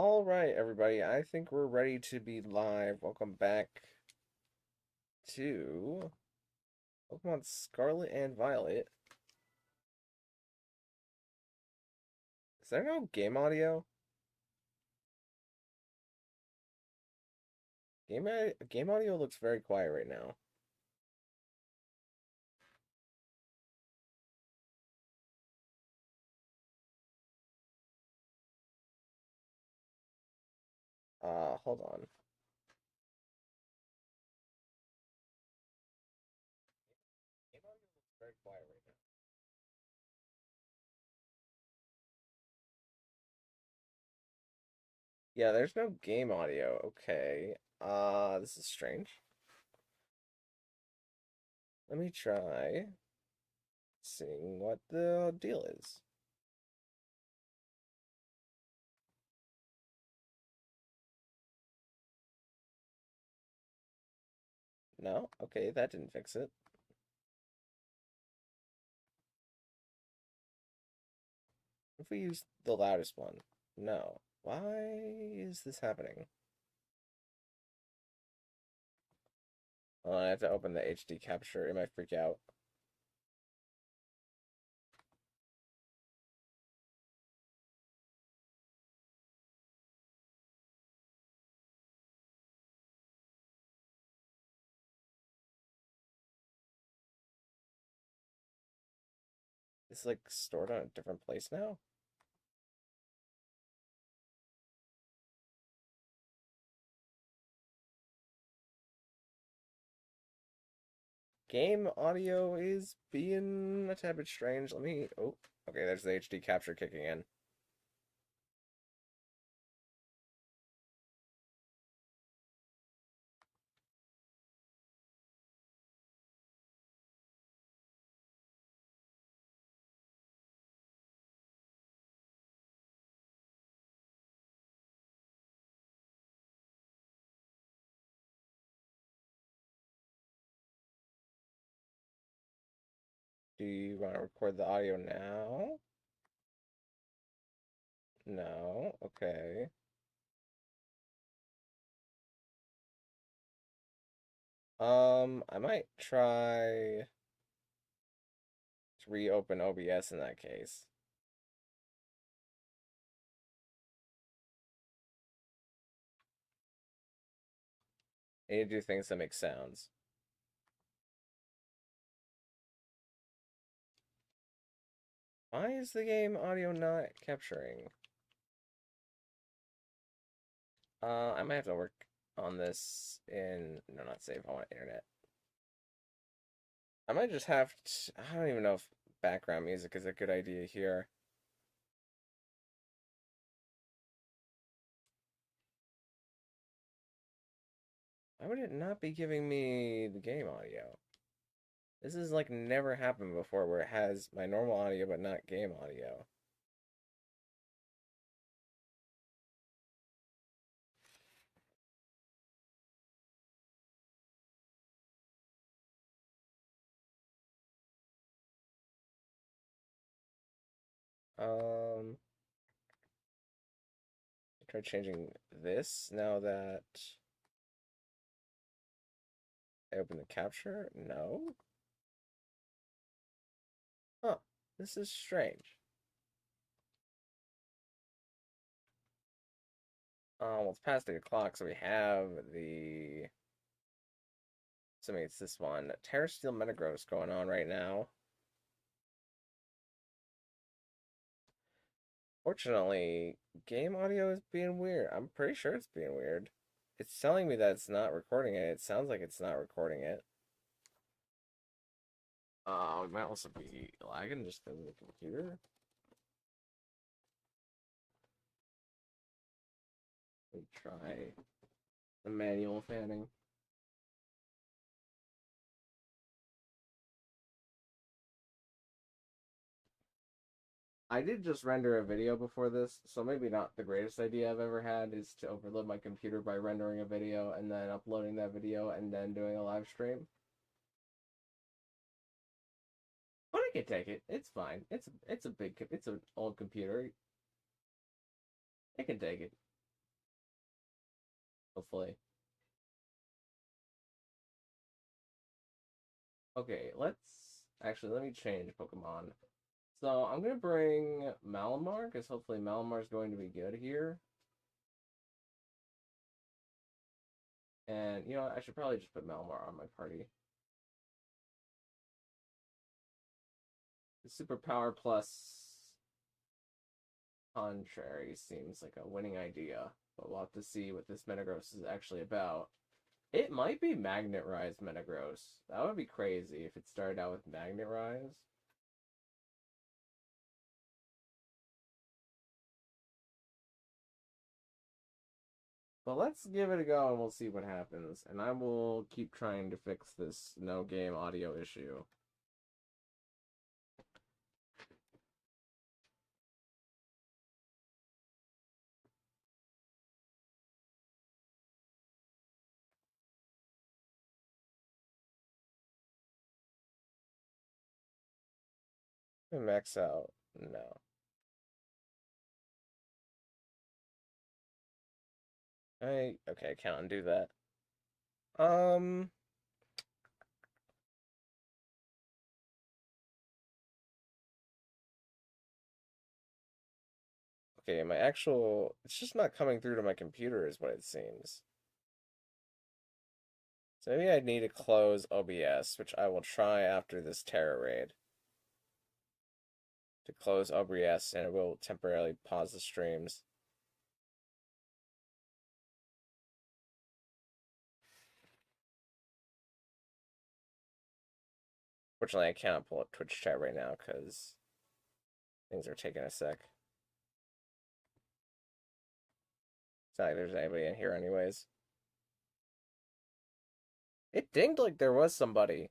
All right, everybody. I think we're ready to be live. Welcome back to Pokemon Scarlet and Violet. Is there no game audio? Game audio looks very quiet right now. Hold on. Game audio looks very quiet right now. Yeah, there's no game audio. Okay. This is strange. Let me try seeing what the deal is. No? Okay, that didn't fix it. If we use the loudest one? No. Why is this happening? Hold on, I have to open the HD capture. It might freak out. It's like stored on a different place now. Game audio is being a tad bit strange. Let me. Oh, okay. There's the HD capture kicking in. Do you want to record the audio now? No. Okay. I might try to reopen OBS in that case. I need to do things that make sounds. Why is the game audio not capturing? I might have to work on this in no, not save. I want internet. I might just have to, I don't even know if background music is a good idea here. Why would it not be giving me the game audio? This has like never happened before where it has my normal audio but not game audio. Um, try changing this now that I open the capture. No? Huh. This is strange. Well, it's past 8 o'clock, so we have the. So maybe it's this one. Tera Steel Metagross going on right now. Fortunately, game audio is being weird. I'm pretty sure it's being weird. It's telling me that it's not recording it. It sounds like it's not recording it. We might also be lagging just because of the computer. Let me try the manual fanning. I did just render a video before this, so maybe not the greatest idea I've ever had is to overload my computer by rendering a video and then uploading that video and then doing a live stream. But I can take it. It's fine. It's an old computer. I can take it. hopefully. Okay, let me change Pokemon. So I'm gonna bring Malamar, because hopefully Malamar's going to be good here. And you know what? I should probably just put Malamar on my party. The Superpower plus Contrary seems like a winning idea, but we'll have to see what this Metagross is actually about. It might be Magnet Rise Metagross. That would be crazy if it started out with Magnet Rise. But let's give it a go and we'll see what happens. And I will keep trying to fix this no game audio issue. Max out. No. Okay, I can't undo that. Um okay, my actual it's just not coming through to my computer is what it seems. So maybe I need to close OBS, which I will try after this Tera raid. To close OBS and it will temporarily pause the streams. Fortunately, I cannot pull up Twitch chat right now because things are taking a sec. It's not like there's anybody in here anyways. It dinged like there was somebody,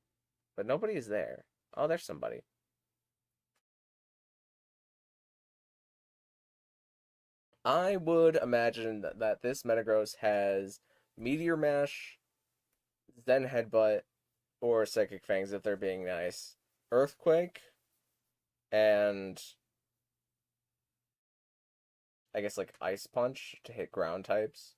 but nobody is there. Oh, there's somebody. I would imagine that this Metagross has Meteor Mash, Zen Headbutt, or Psychic Fangs if they're being nice. Earthquake, and I guess like Ice Punch to hit ground types.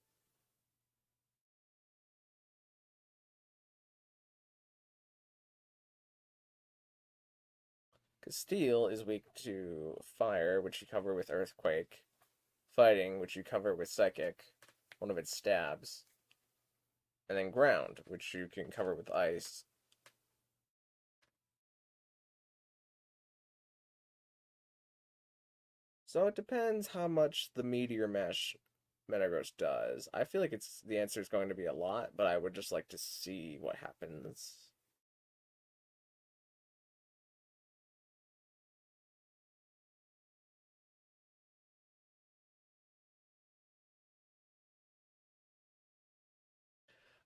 Because Steel is weak to Fire, which you cover with Earthquake. Fighting, which you cover with Psychic, one of its stabs. And then Ground, which you can cover with Ice. So it depends how much the Meteor Mash Metagross does. I feel like the answer is going to be a lot, but I would just like to see what happens.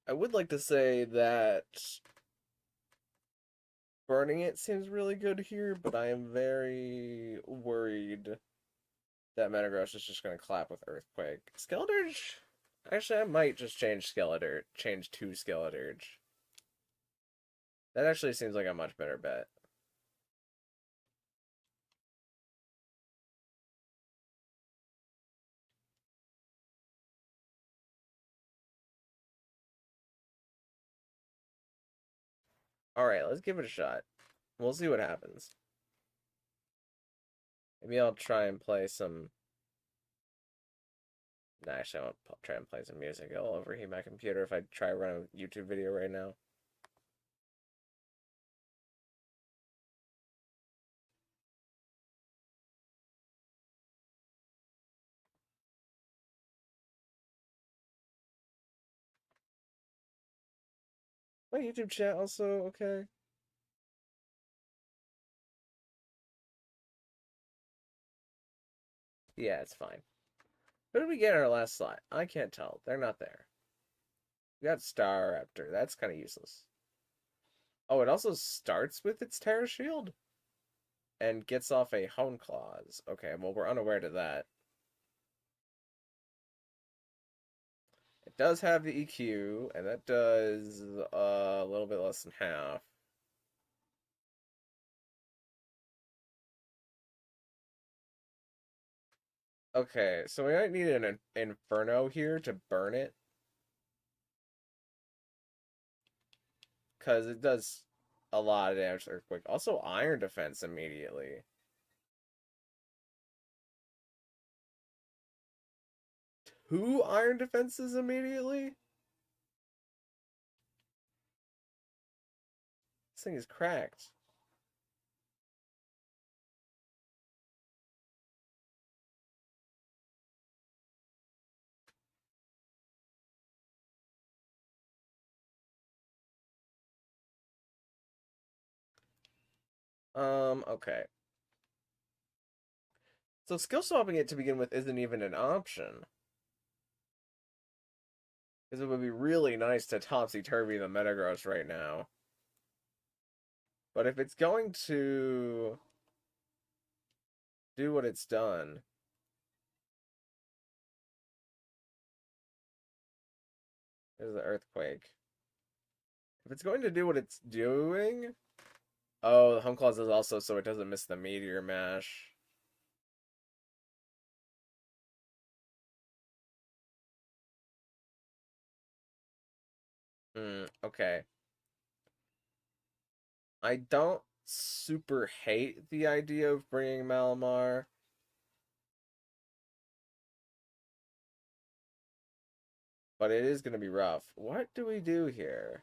I would like to say that burning it seems really good here, but I am very worried that Metagross is just going to clap with Earthquake. Skeledirge? Actually, I might just change to Skeledirge. That actually seems like a much better bet. Alright, let's give it a shot. We'll see what happens. Maybe I'll try and play some... Nah, actually, I won't try and play some music. It'll overheat my computer if I try to run a YouTube video right now. My YouTube chat also okay? Yeah, it's fine. Who did we get in our last slot? I can't tell. They're not there. We got Star Raptor. That's kind of useless. Oh, it also starts with its Terra Shield and gets off a Hone Claws. Okay, well, we're unaware to that. It does have the EQ, and that does a little bit less than half. Okay, so we might need an Inferno here to burn it. because it does a lot of damage to Earthquake. Also, Iron Defense immediately. Two Iron Defenses immediately? This thing is cracked. Okay. So skill swapping it to begin with isn't even an option. Because it would be really nice to topsy-turvy the Metagross right now. But if it's going to do what it's done... There's the Earthquake. If it's going to do what it's doing... Oh, the Home Clause is also so it doesn't miss the Meteor Mash. Okay. I don't super hate the idea of bringing Malamar. But it is going to be rough. What do we do here?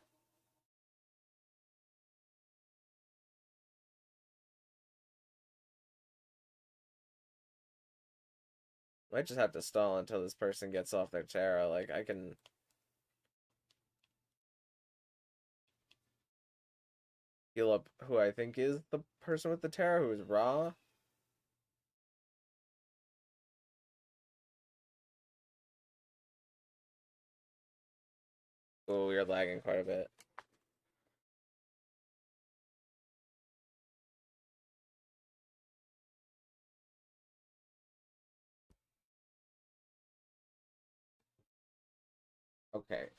Might just have to stall until this person gets off their Tera. Like, I can... heal up who I think is the person with the Tera, who is Ra. Oh, we are lagging quite a bit. Okay.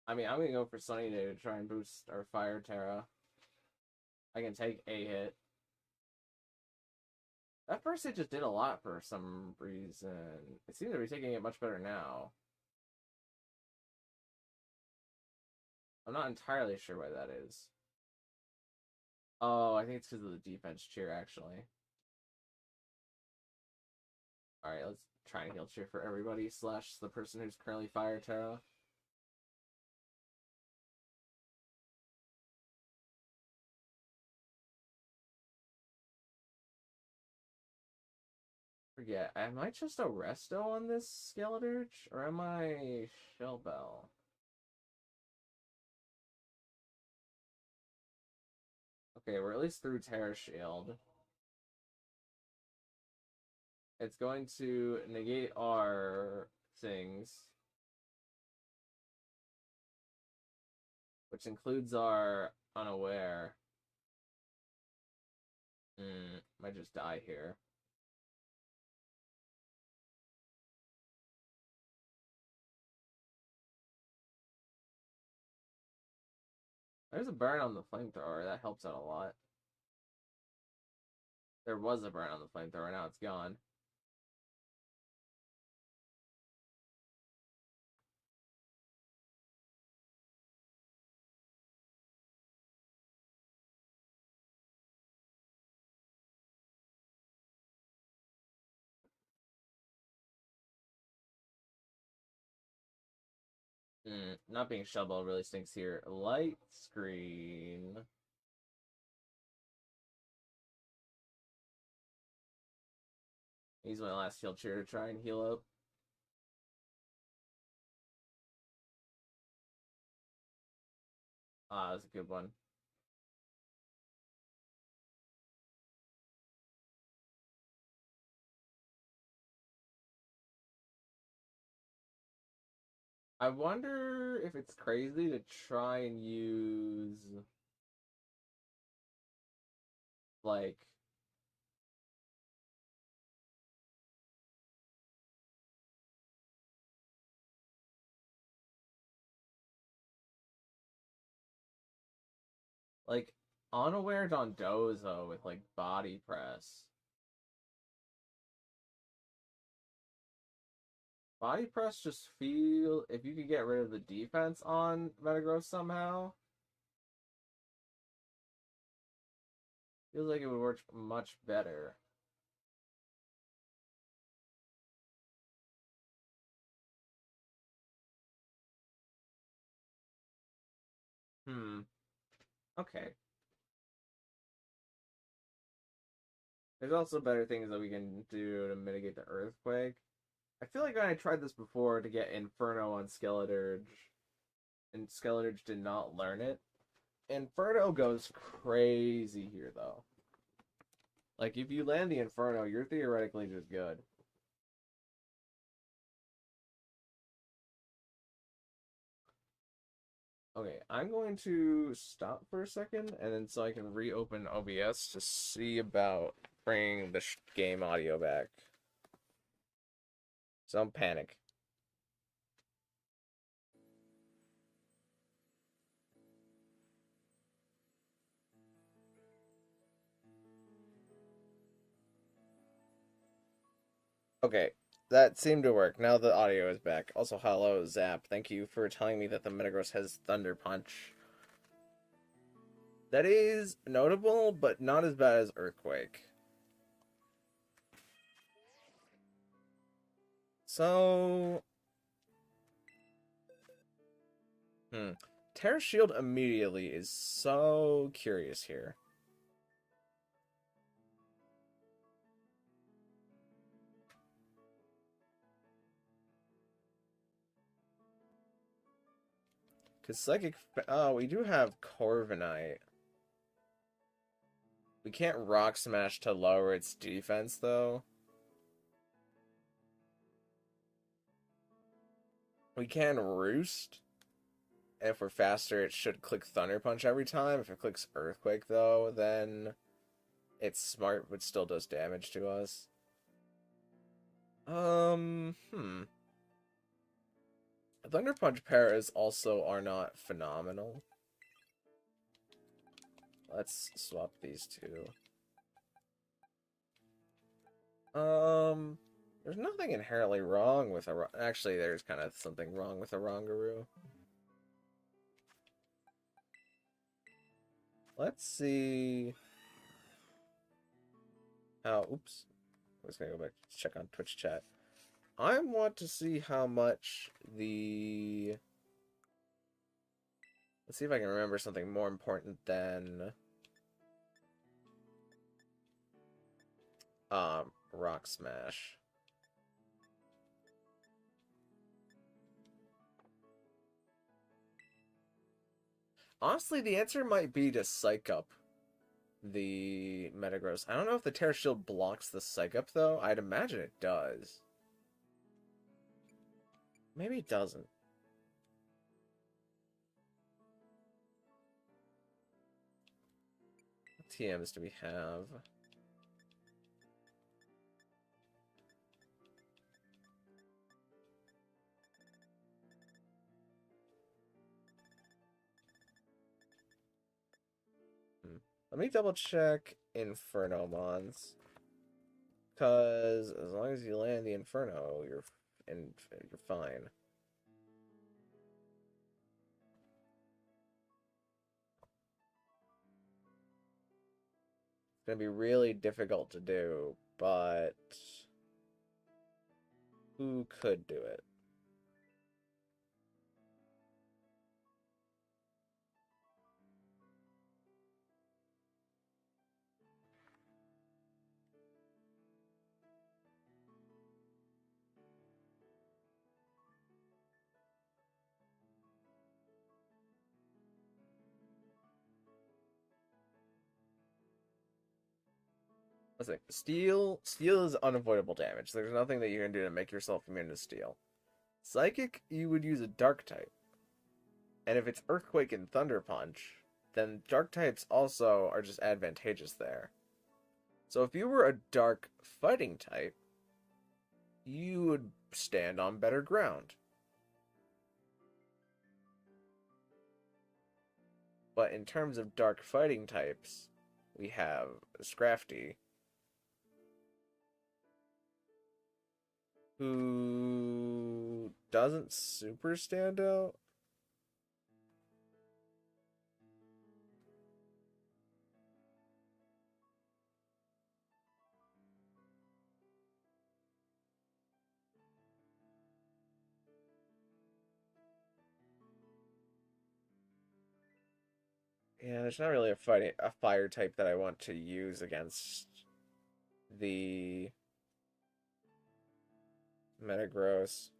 I mean, I'm gonna go for Sunny Day to try and boost our Fire Tera. I can take a hit. That first hit just did a lot for some reason. It seems to be taking it much better now. I'm not entirely sure why that is. Oh, I think it's because of the defense cheer, actually. Alright, let's try and heal cheer for everybody, slash the person who's currently Fire Tera. Forget, am I just a Resto on this Skeledirge? Or am I Shellbell? Okay, we're at least through Terra Shield. It's going to negate our things. Which includes our Unaware. Might just die here. There's a burn on the flamethrower. That helps out a lot. There was a burn on the flamethrower. Now it's gone. Not being Shellbell really stinks here. Light screen. Use my last heal cheer to try and heal up. Ah, that's a good one. I wonder if it's crazy to try and use like like Unaware Dondozo with like body press. Body press just feel if you could get rid of the defense on Metagross somehow, feels like it would work much better. Hmm. Okay. There's also better things that we can do to mitigate the earthquake. I feel like when I tried this before to get Inferno on Skeleturge, and Skeleturge did not learn it. Inferno goes crazy here, though. Like, if you land the Inferno, you're theoretically just good. Okay, I'm going to stop for a second, and then so I can reopen OBS to see about bringing the game audio back. So don't panic. Okay, that seemed to work. Now the audio is back. Also, hello, Zap. Thank you for telling me that the Metagross has Thunder Punch. That is notable, but not as bad as Earthquake. So... Tera Shield immediately is so curious here. Because Psychic... Oh, we do have Corviknight. We can't Rock Smash to lower its defense, though. We can Roost. And if we're faster, it should click Thunder Punch every time. If it clicks Earthquake, though, then it's smart, but still does damage to us. Thunder Punch paras also are not phenomenal. Let's swap these two. There's nothing inherently wrong with a... Actually, there's kind of something wrong with a Rongaroo. Let's see how... Oops. I was gonna go back to check on Twitch chat. I want to see how much the... Let's see if I can remember something more important than... Rock Smash. Honestly, the answer might be to Psych Up the Metagross. I don't know if the Tera Shield blocks the Psych Up, though. I'd imagine it does. Maybe it doesn't. What TMs do we have? Let me double check Infernomons. Because as long as you land the Inferno, you're fine. It's going to be really difficult to do, but who could do it? Let's see. Steel is unavoidable damage. There's nothing that you can do to make yourself immune to steel. Psychic, you would use a dark type. And if it's Earthquake and Thunder Punch, then dark types also are just advantageous there. So if you were a dark fighting type, you would stand on better ground. But in terms of dark fighting types, we have Scrafty, who doesn't super stand out. Yeah, there's not really a fire type that I want to use against the Metagross.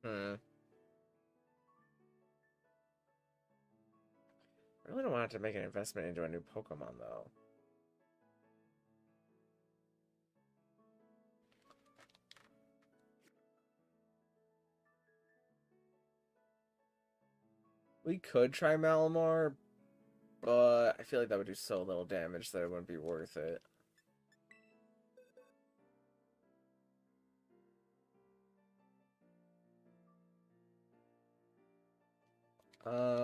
Hmm. I really don't want to make an investment into a new Pokemon though. We could try Malamar, but I feel like that would do so little damage that it wouldn't be worth it.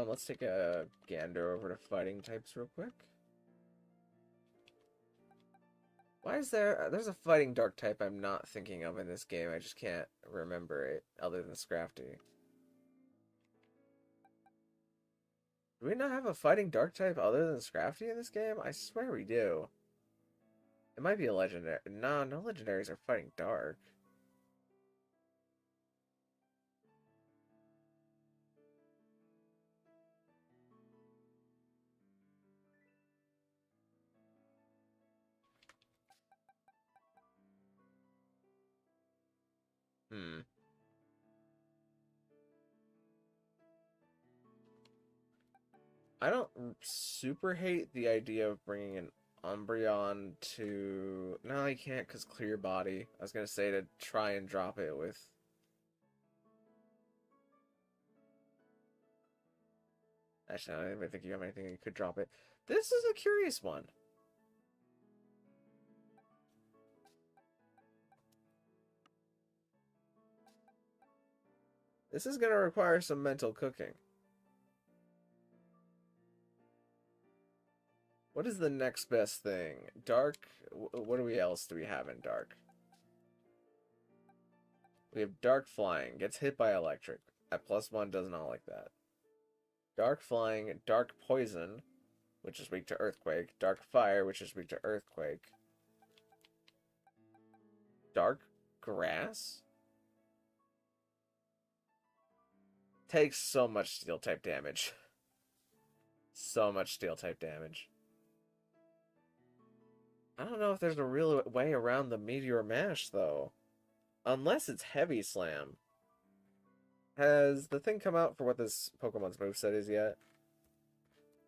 Let's take a gander over to fighting types real quick. Why is there's a fighting dark type I'm not thinking of in this game. I just can't remember it other than Scrafty. Do we not have a fighting dark type other than Scrafty in this game? I swear we do. It might be a legendary. No, no legendaries are fighting dark. Hmm. I don't super hate the idea of bringing an Umbreon to... No, I can't because clear body. I was going to say to try and drop it with... Actually, I don't even think you have anything that could drop it. This is a curious one. This is going to require some mental cooking. What is the next best thing? Dark? What else do we have in Dark? We have Dark Flying. Gets hit by electric. At +1 does not like that. Dark Flying, Dark Poison, which is weak to Earthquake. Dark Fire, which is weak to Earthquake. Dark Grass? Takes so much Steel type damage. So much Steel type damage. I don't know if there's a real way around the Meteor Mash, though. Unless it's Heavy Slam. Has the thing come out for what this Pokemon's moveset is yet?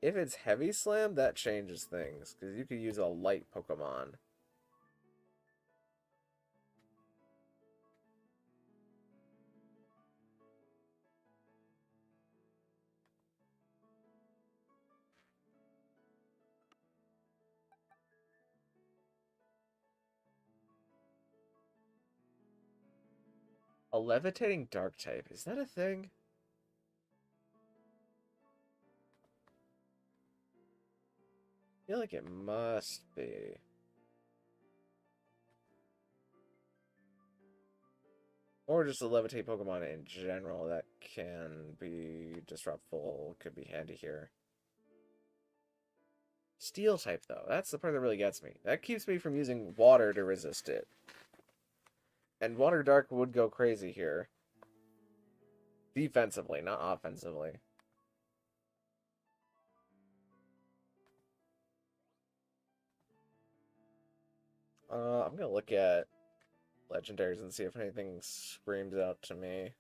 If it's Heavy Slam, that changes things. Because you could use a light Pokemon. A levitating dark type, is that a thing? I feel like it must be. Or just a levitate Pokemon in general that can be disruptful, could be handy here. Steel type, though, that's the part that really gets me. That keeps me from using water to resist it. And Water Dark would go crazy here. Defensively, not offensively. I'm gonna look at legendaries and see if anything screams out to me.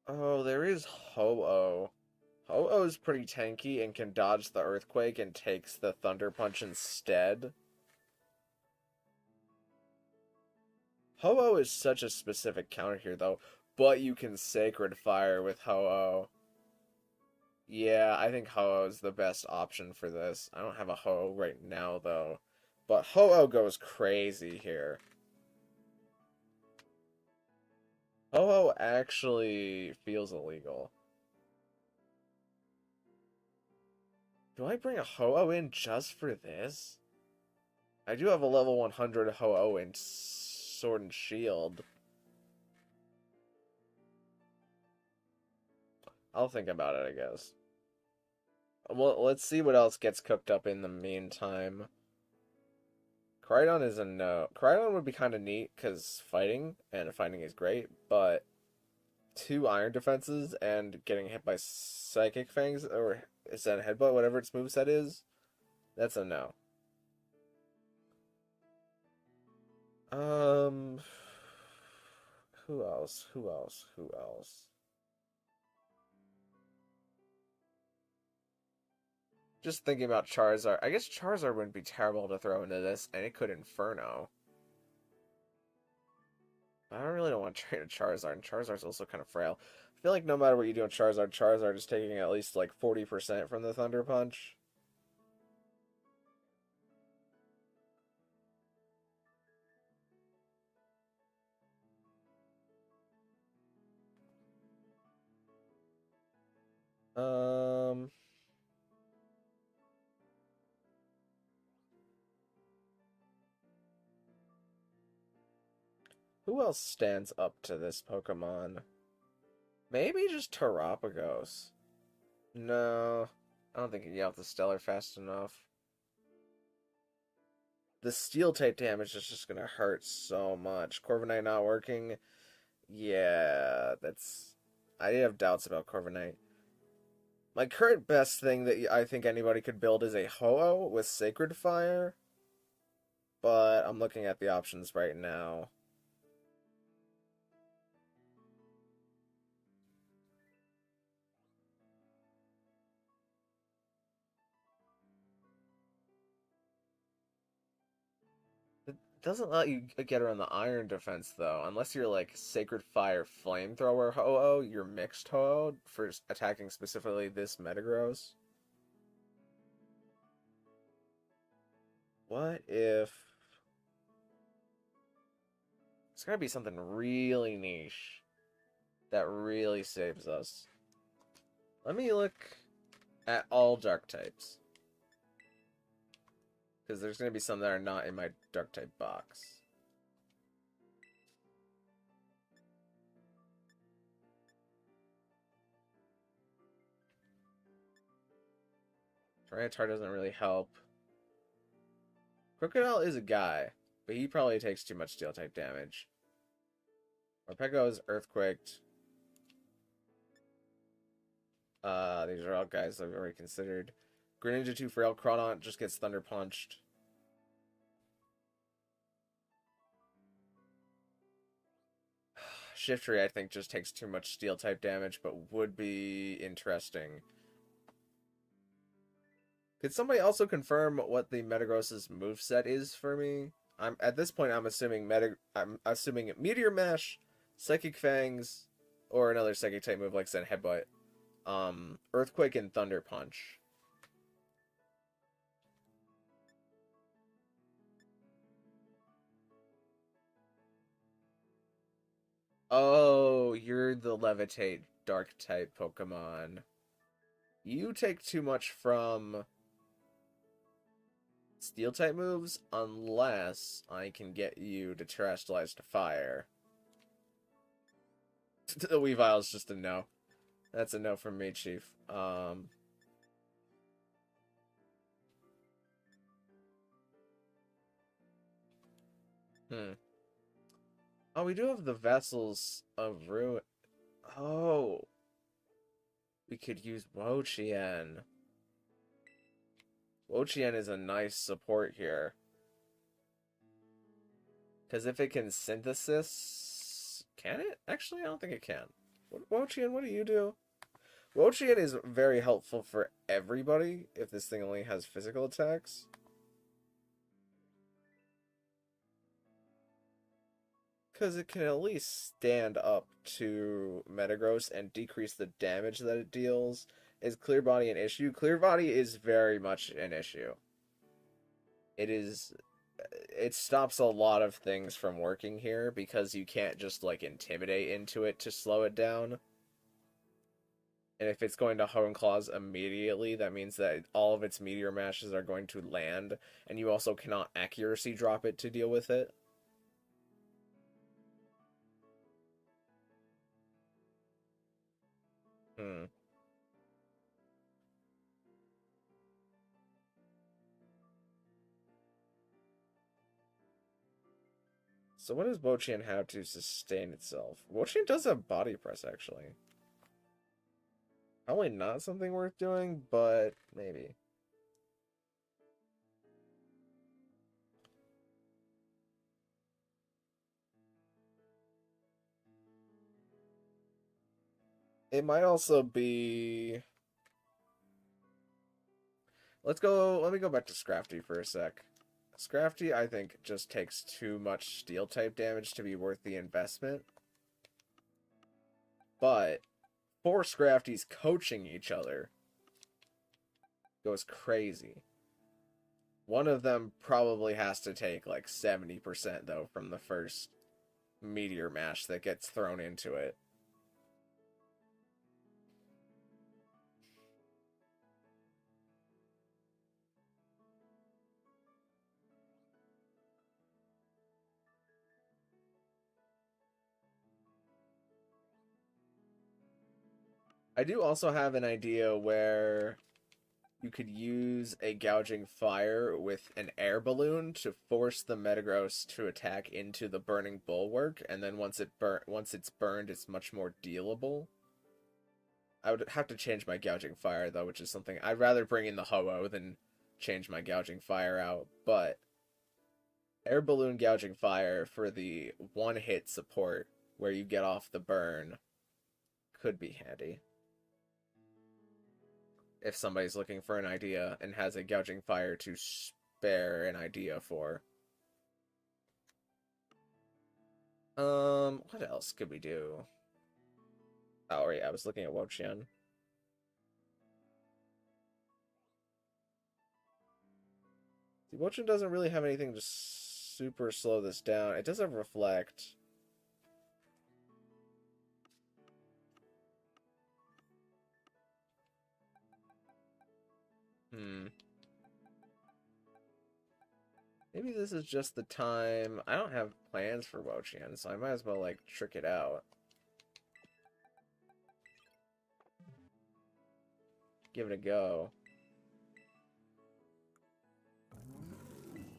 Oh, there is Ho-Oh. Ho-Oh is pretty tanky and can dodge the Earthquake and takes the Thunder Punch instead. Ho-Oh is such a specific counter here, though. But you can Sacred Fire with Ho-Oh. Yeah, I think Ho-Oh is the best option for this. I don't have a Ho-Oh right now, though. But Ho-Oh goes crazy here. Ho-Oh actually feels illegal. Do I bring a Ho-Oh in just for this? I do have a level 100 Ho-Oh in Sword and Shield. I'll think about it, I guess. Well, let's see what else gets cooked up in the meantime. Koraidon is a no. Koraidon would be kind of neat, because fighting, and fighting is great, but 2 iron defenses and getting hit by Psychic Fangs, or is that a headbutt, whatever its moveset is, that's a no. Who else? Who else? Who else? Just thinking about Charizard. I guess Charizard wouldn't be terrible to throw into this, and it could Inferno. But I really don't want to train a Charizard, and Charizard's also kind of frail. I feel like no matter what you do on Charizard, Charizard is taking at least like 40% from the Thunder Punch. Um, who else stands up to this Pokemon? Maybe just Terapagos. No, I don't think you can get out the Stellar fast enough. The Steel type damage is just gonna hurt so much. Corviknight not working. Yeah, that's... I have doubts about Corviknight. My current best thing that I think anybody could build is a Ho-Oh with Sacred Fire. But I'm looking at the options right now. It doesn't let you get around the Iron defense, though. Unless you're like Sacred Fire Flamethrower Ho-Oh, you're mixed Ho-Oh for attacking specifically this Metagross. What if... It's gotta be something really niche that really saves us. Let me look at all Dark types. Because there's gonna be some that are not in my Dark type box. Tyranitar doesn't really help. Crocodile is a guy, but he probably takes too much Steel type damage. Morpeko is Earthquaked. These are all guys I've already considered. Greninja 2 Frail Crawdaunt just gets Thunder Punched. Shiftry, I think, just takes too much Steel type damage, but would be interesting. Could somebody also confirm what the Metagross's moveset is for me? At this point I'm assuming Meteor Mash, Psychic Fangs, or another Psychic type move like Zen Headbutt. Earthquake and Thunder Punch. Oh, you're the Levitate Dark type Pokemon. You take too much from Steel type moves unless I can get you to Terastallize to Fire. The Weavile's just a no. That's a no from me, Chief. Oh, we do have the Vessels of Ruin. Oh. We could use Wo-Chien. Wo-Chien is a nice support here. Because if it can synthesis... Can it? Actually, I don't think it can. Wo-Chien, what do you do? Wo-Chien is very helpful for everybody if this thing only has physical attacks. Because it can at least stand up to Metagross and decrease the damage that it deals. Is Clear Body an issue? Clear Body is very much an issue. It stops a lot of things from working here because you can't just like intimidate into it to slow it down. And if it's going to Hone Claws immediately, that means that all of its Meteor Mashes are going to land, and you also cannot accuracy drop it to deal with it. Hmm. So what does Bochian have to sustain itself? Bochian does have Body Press, actually. Probably not something worth doing, but maybe. It might also be... let me go back to Scrafty for a sec. Scrafty, I think, just takes too much Steel-type damage to be worth the investment. But 4 Scrafties coaching each other goes crazy. One of them probably has to take like 70% though from the first Meteor Mash that gets thrown into it. I do also have an idea where you could use a Gouging Fire with an air balloon to force the Metagross to attack into the burning bulwark, and then once it's burned, it's much more dealable. I would have to change my Gouging Fire though, which is something I'd rather bring in the Ho-Oh than change my Gouging Fire out. But air balloon Gouging Fire for the one-hit support where you get off the burn could be handy. If somebody's looking for an idea and has a Gouging Fire to spare an idea for. What else could we do? Oh, yeah, I was looking at Wochian. See, Wochian doesn't really have anything to super slow this down. It does have Reflect. Maybe this is just the time. I don't have plans for Wochian, so I might as well, like, trick it out. Give it a go.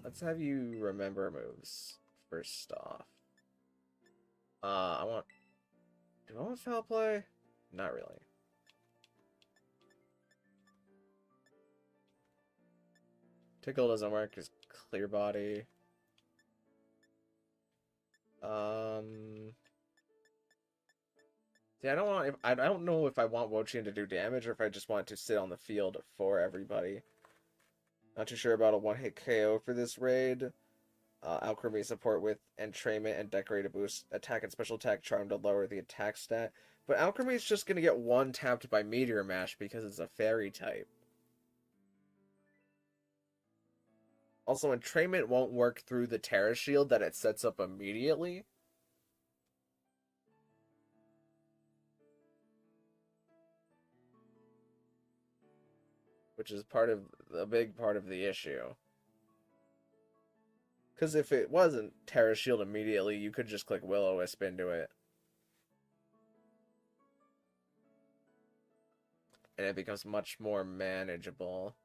Let's have you remember moves, first off. I want... Do I want Foul Play? Not really. Tickle doesn't work because Clear Body. See, I don't know if I want Wochian to do damage or if I just want it to sit on the field for everybody. Not too sure about a one-hit KO for this raid. Alchemy support with Entrainment and Decorate to boost attack and special attack charm to lower the attack stat. But Alchemy is just going to get one tapped by Meteor Mash because it's a fairy type. Also, Entrainment won't work through the Tera shield that it sets up immediately. Which is a big part of the issue. Because if it wasn't Tera shield immediately, you could just click Will-O-Wisp into it. And it becomes much more manageable.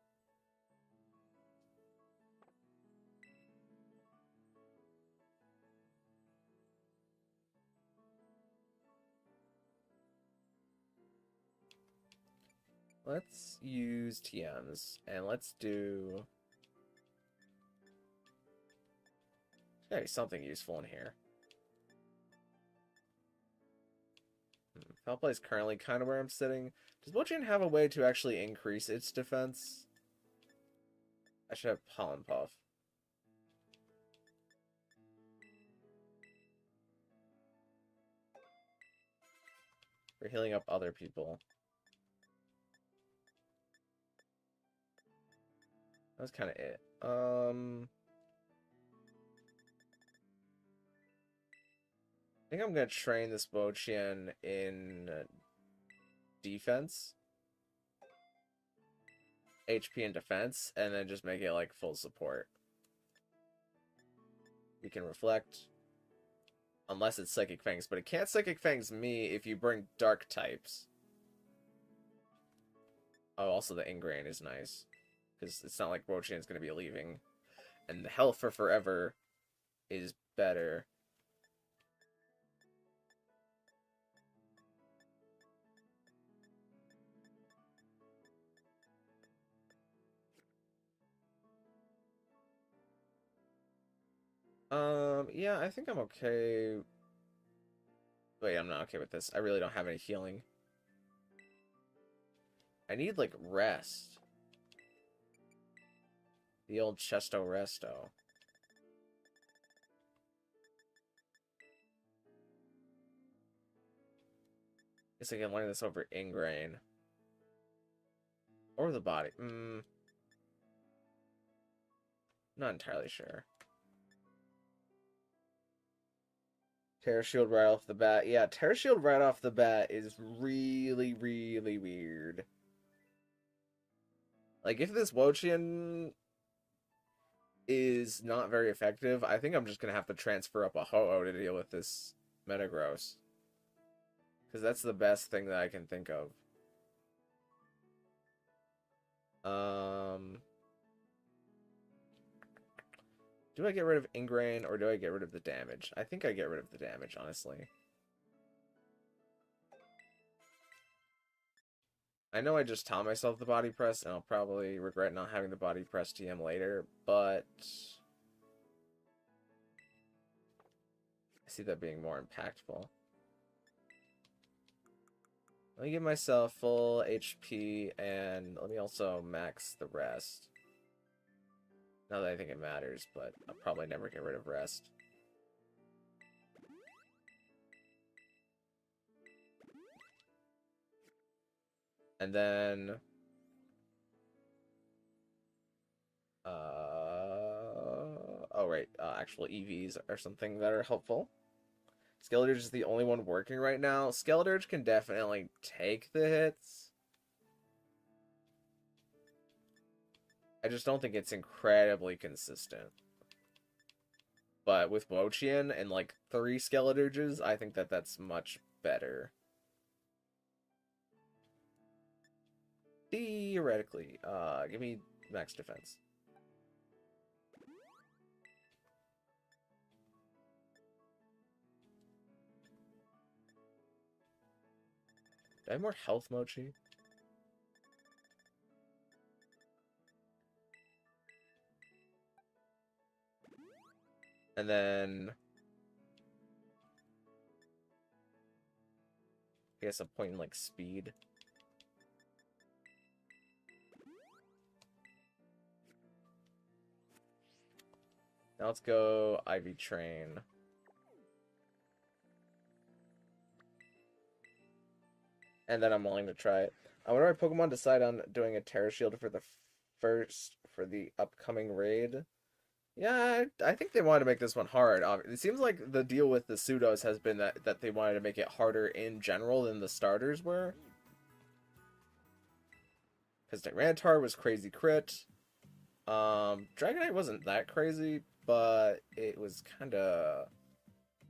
Let's use TMs, and let's do... There's gotta be something useful in here. Foul Play is currently kind of where I'm sitting. Does Wochian have a way to actually increase its defense? I should have Pollen Puff. For healing up other people. That was kind of it. I think I'm gonna train this Wochian in defense, HP and defense, and then just make it like full support. We can reflect, unless it's Psychic Fangs, but it can't Psychic Fangs me if you bring dark types. Oh, also the Ingrain is nice, because it's not like Wo-Chien's going to be leaving, and the health for forever is better. Yeah, I think I'm okay. Wait, I'm not okay with this. I really don't have any healing. I need, like, rest. The old Chesto Resto. Guess I can learn this over Ingrain. Or the body. Not entirely sure. Tera Shield right off the bat. Yeah, Tera Shield right off the bat is really, really weird. Like, if this Wo-Chien is not very effective, I think I'm just going to have to transfer up a Ho-Oh to deal with this Metagross. Because that's the best thing that I can think of. Do I get rid of Ingrain, or do I get rid of the damage? I think I get rid of the damage, honestly. I know I just taught myself the body press, and I'll probably regret not having the body press TM later, but I see that being more impactful. Let me give myself full HP, and let me also max the rest. Not that I think it matters, but I'll probably never get rid of rest. And then... oh, right. Actual EVs are something that are helpful. Skeleturge is the only one working right now. Skeleturge can definitely take the hits. I just don't think it's incredibly consistent. But with Wo-Chien and like 3 Skeleturges, I think that that's much better. Theoretically. Give me max defense. Do I have more health, Mochi? And then... I guess a point in, like, speed. Now let's go Ivy Train. And then I'm willing to try it. I wonder if Pokemon decide on doing a Tera Shield for the upcoming raid. Yeah, I think they wanted to make this one hard. It seems like the deal with the pseudos has been that they wanted to make it harder in general than the starters were. Because Tyranitar was crazy crit. Dragonite wasn't that crazy, but it was kind of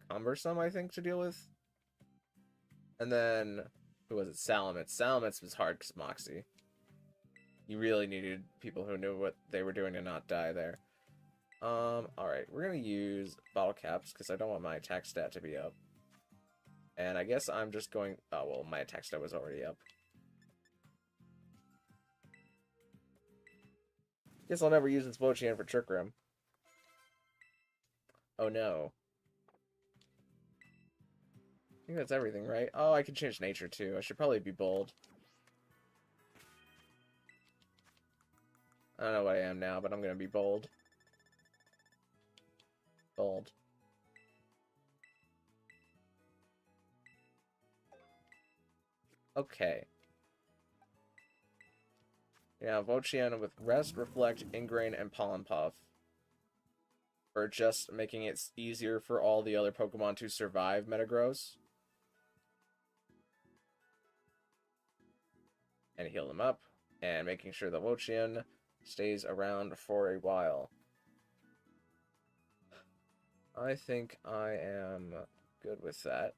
cumbersome, I think, to deal with. And then, who was it? Salamence. Salamence was hard because Moxie. You really needed people who knew what they were doing to not die there. Alright, we're gonna use bottle caps because I don't want my attack stat to be up. And I guess I'm just going... Oh, well, my attack stat was already up. Guess I'll never use this Wo-Chien for Trick Room. Oh, no. I think that's everything, right? Oh, I can change nature, too. I should probably be bold. I don't know what I am now, but I'm gonna be bold. Bold. Okay. Yeah, Wo-Chien with Rest, Reflect, Ingrain, and Pollen Puff. Or just making it easier for all the other Pokemon to survive Metagross. and heal them up, and making sure the Wochian stays around for a while. I think I am good with that.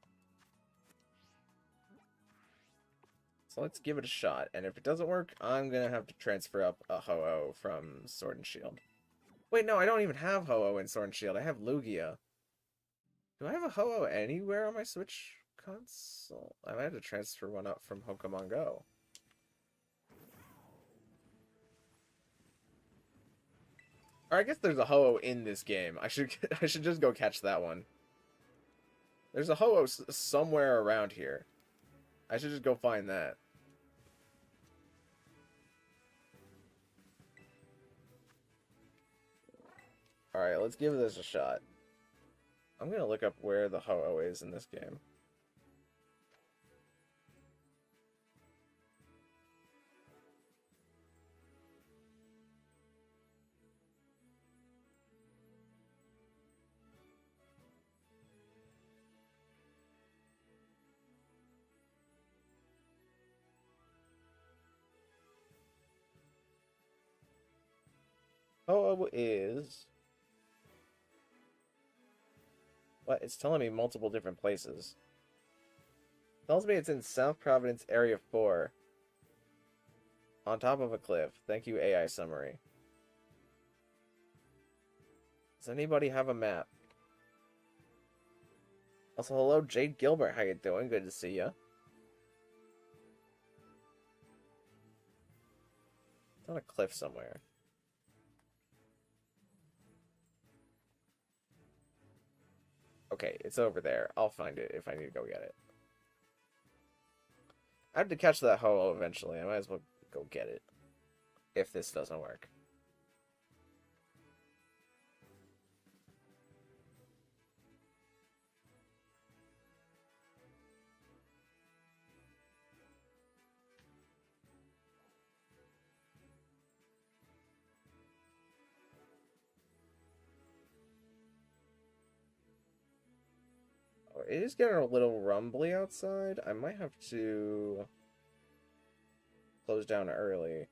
So let's give it a shot, and if it doesn't work, I'm gonna have to transfer up a Ho-Oh from Sword and Shield. Wait, no, I don't even have Ho-Oh in Sword and Shield. I have Lugia. Do I have a Ho-Oh anywhere on my Switch console? I might have to transfer one up from Pokemon Go. Or I guess there's a Ho-Oh in this game. I should just go catch that one. There's a Ho-Oh somewhere around here. I should just go find that. Alright, let's give this a shot. I'm gonna look up where the Ho-Oh is in this game. Ho-Oh is... What? It's telling me multiple different places. It tells me it's in South Providence Area 4. On top of a cliff. Thank you, AI summary. Does anybody have a map? Also, hello, Jade Gilbert. How you doing? Good to see you. It's on a cliff somewhere. Okay, it's over there. I'll find it if I need to go get it. I have to catch that Ho-Oh eventually. I might as well go get it. If this doesn't work. Oh, it is getting a little rumbly outside. I might have to close down early.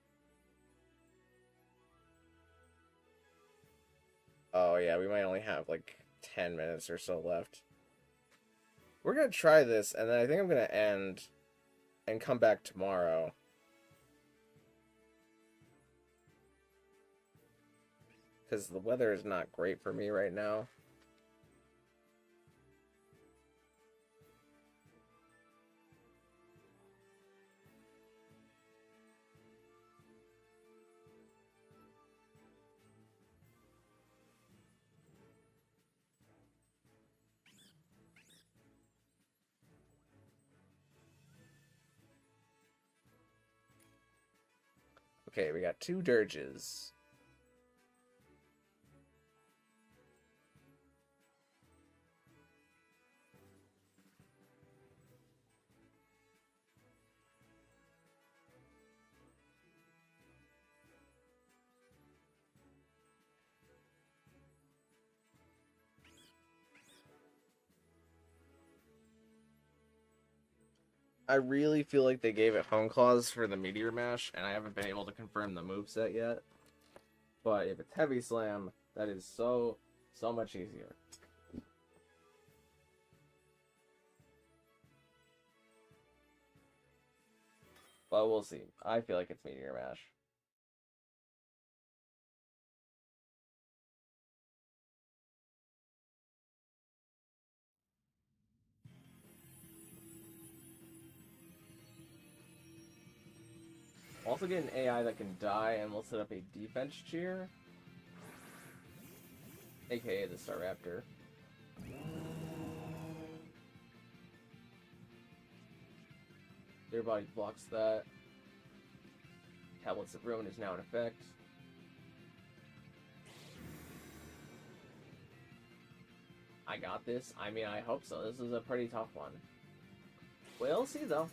Oh yeah, we might only have like 10 minutes or so left. We're gonna try this, and then I think I'm gonna end and come back tomorrow. Because the weather is not great for me right now. Okay, we got 2 dirges. I really feel like they gave it home claws for the Meteor Mash, and I haven't been able to confirm the moveset yet. But if it's Heavy Slam, that is so much easier. But we'll see. I feel like it's Meteor Mash. Also get an AI that can die, and we'll set up a defense cheer. AKA the Staraptor. Their body blocks that. Tablets of Ruin is now in effect. I got this. I mean, I hope so. This is a pretty tough one. We'll see, though.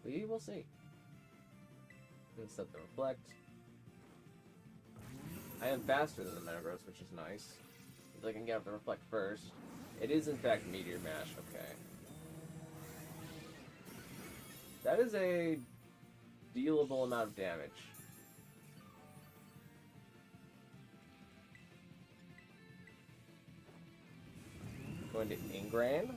We will see. I'm gonna set the Reflect. I am faster than the Metagross, which is nice. Because I can get up the Reflect first. It is, in fact, Meteor Mash. Okay. That is a dealable amount of damage. Going to Ingrain.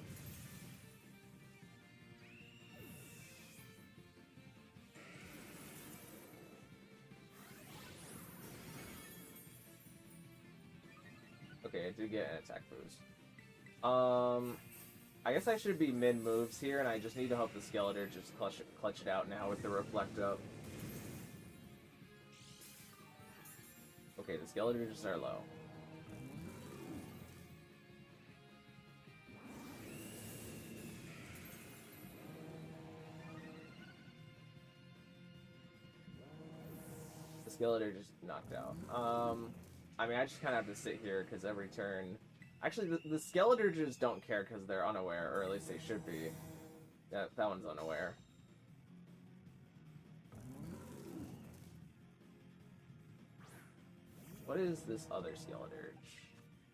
Okay, I did get an attack boost. I guess I should be mid-moves here, and I just need to hope the Skeletor just clutch it out now with the Reflect up. Okay, the Skeletors are low. The Skeletor just knocked out. I mean, I just kind of have to sit here, because every turn... Actually, the Skeletors just don't care because they're unaware, or at least they should be. That one's unaware. What is this other Skeletor?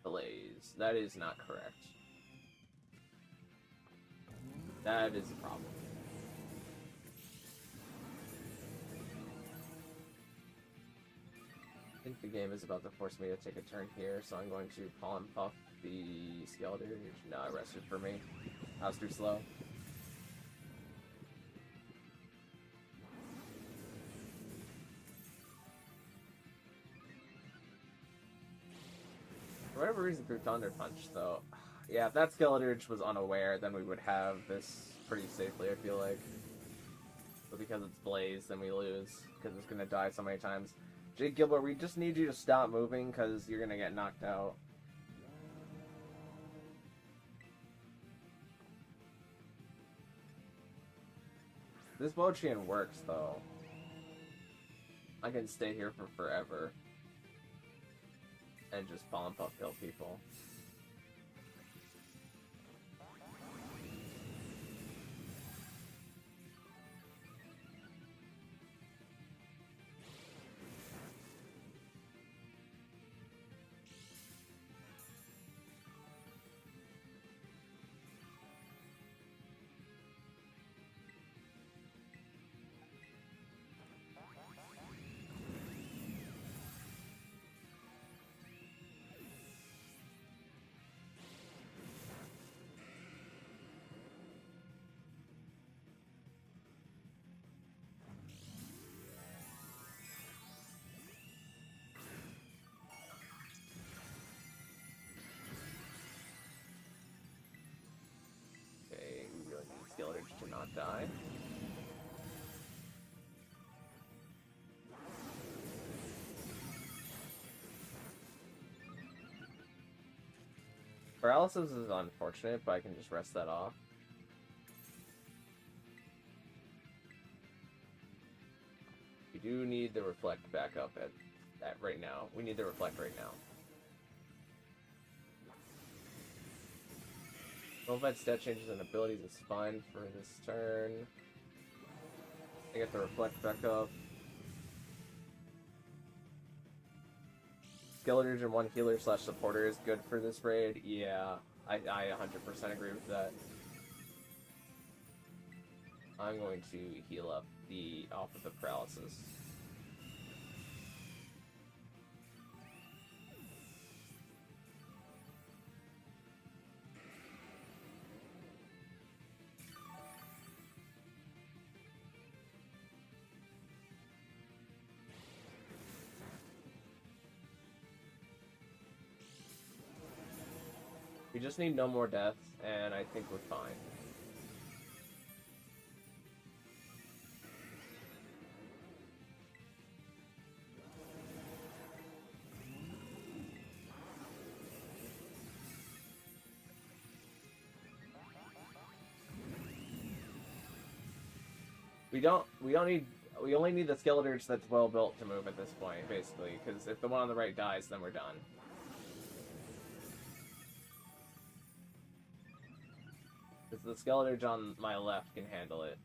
Blaze. That is not correct. That is a problem. I think the game is about to force me to take a turn here, so I'm going to Pollen Puff the Skeletor. No, it rested for me. I was too slow. For whatever reason, through Thunder Punch, though. Yeah, if that Skeletor was unaware, then we would have this pretty safely, I feel like. But because it's Blaze, then we lose, because it's going to die so many times. Jake Gilbert, we just need you to stop moving, because you're going to get knocked out. This Bochian works, though. I can stay here for forever. And just Pollen Puff kill people. Skeletor to not die. Paralysis is unfortunate, but I can just rest that off. We do need the Reflect back up at right now. We need the Reflect right now. Well, stat changes and abilities is fine for this turn. I get the Reflect back up. Skeletors and one healer / supporter is good for this raid. Yeah, I 100% agree with that. I'm going to heal up off of the paralysis. We just need no more deaths, and I think we're fine. We only need the Skeletors that's well built to move at this point, basically, because if the one on the right dies, then we're done. The Skeletor on my left can handle it.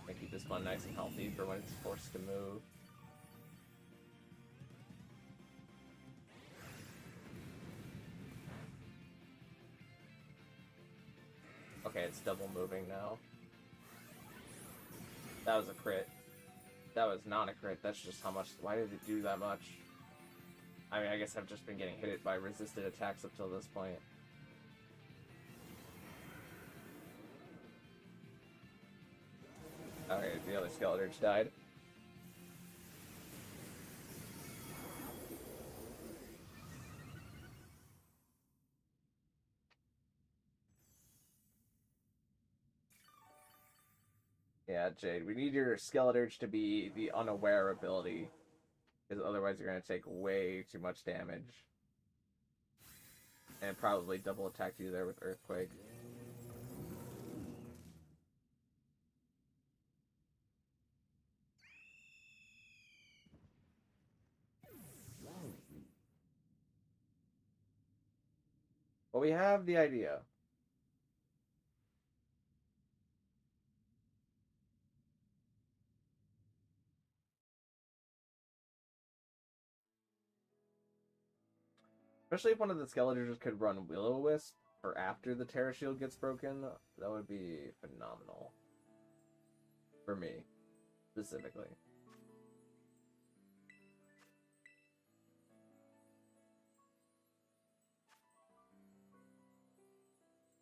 I keep this one nice and healthy for when it's forced to move. it's double moving now. That was a crit. That was not a crit. That's just how much... Why did it do that much? I mean, I guess I've just been getting hit by resisted attacks up till this point. Alright, the other Skeletor died. Yeah, Jade, we need your Skeletor to be the unaware ability, because otherwise you're going to take way too much damage. And probably double attack you there with Earthquake. Well, we have the idea. Especially if one of the Skeletors could run Will-O-Wisp, or after the Tera Shield gets broken, that would be phenomenal. For me, specifically.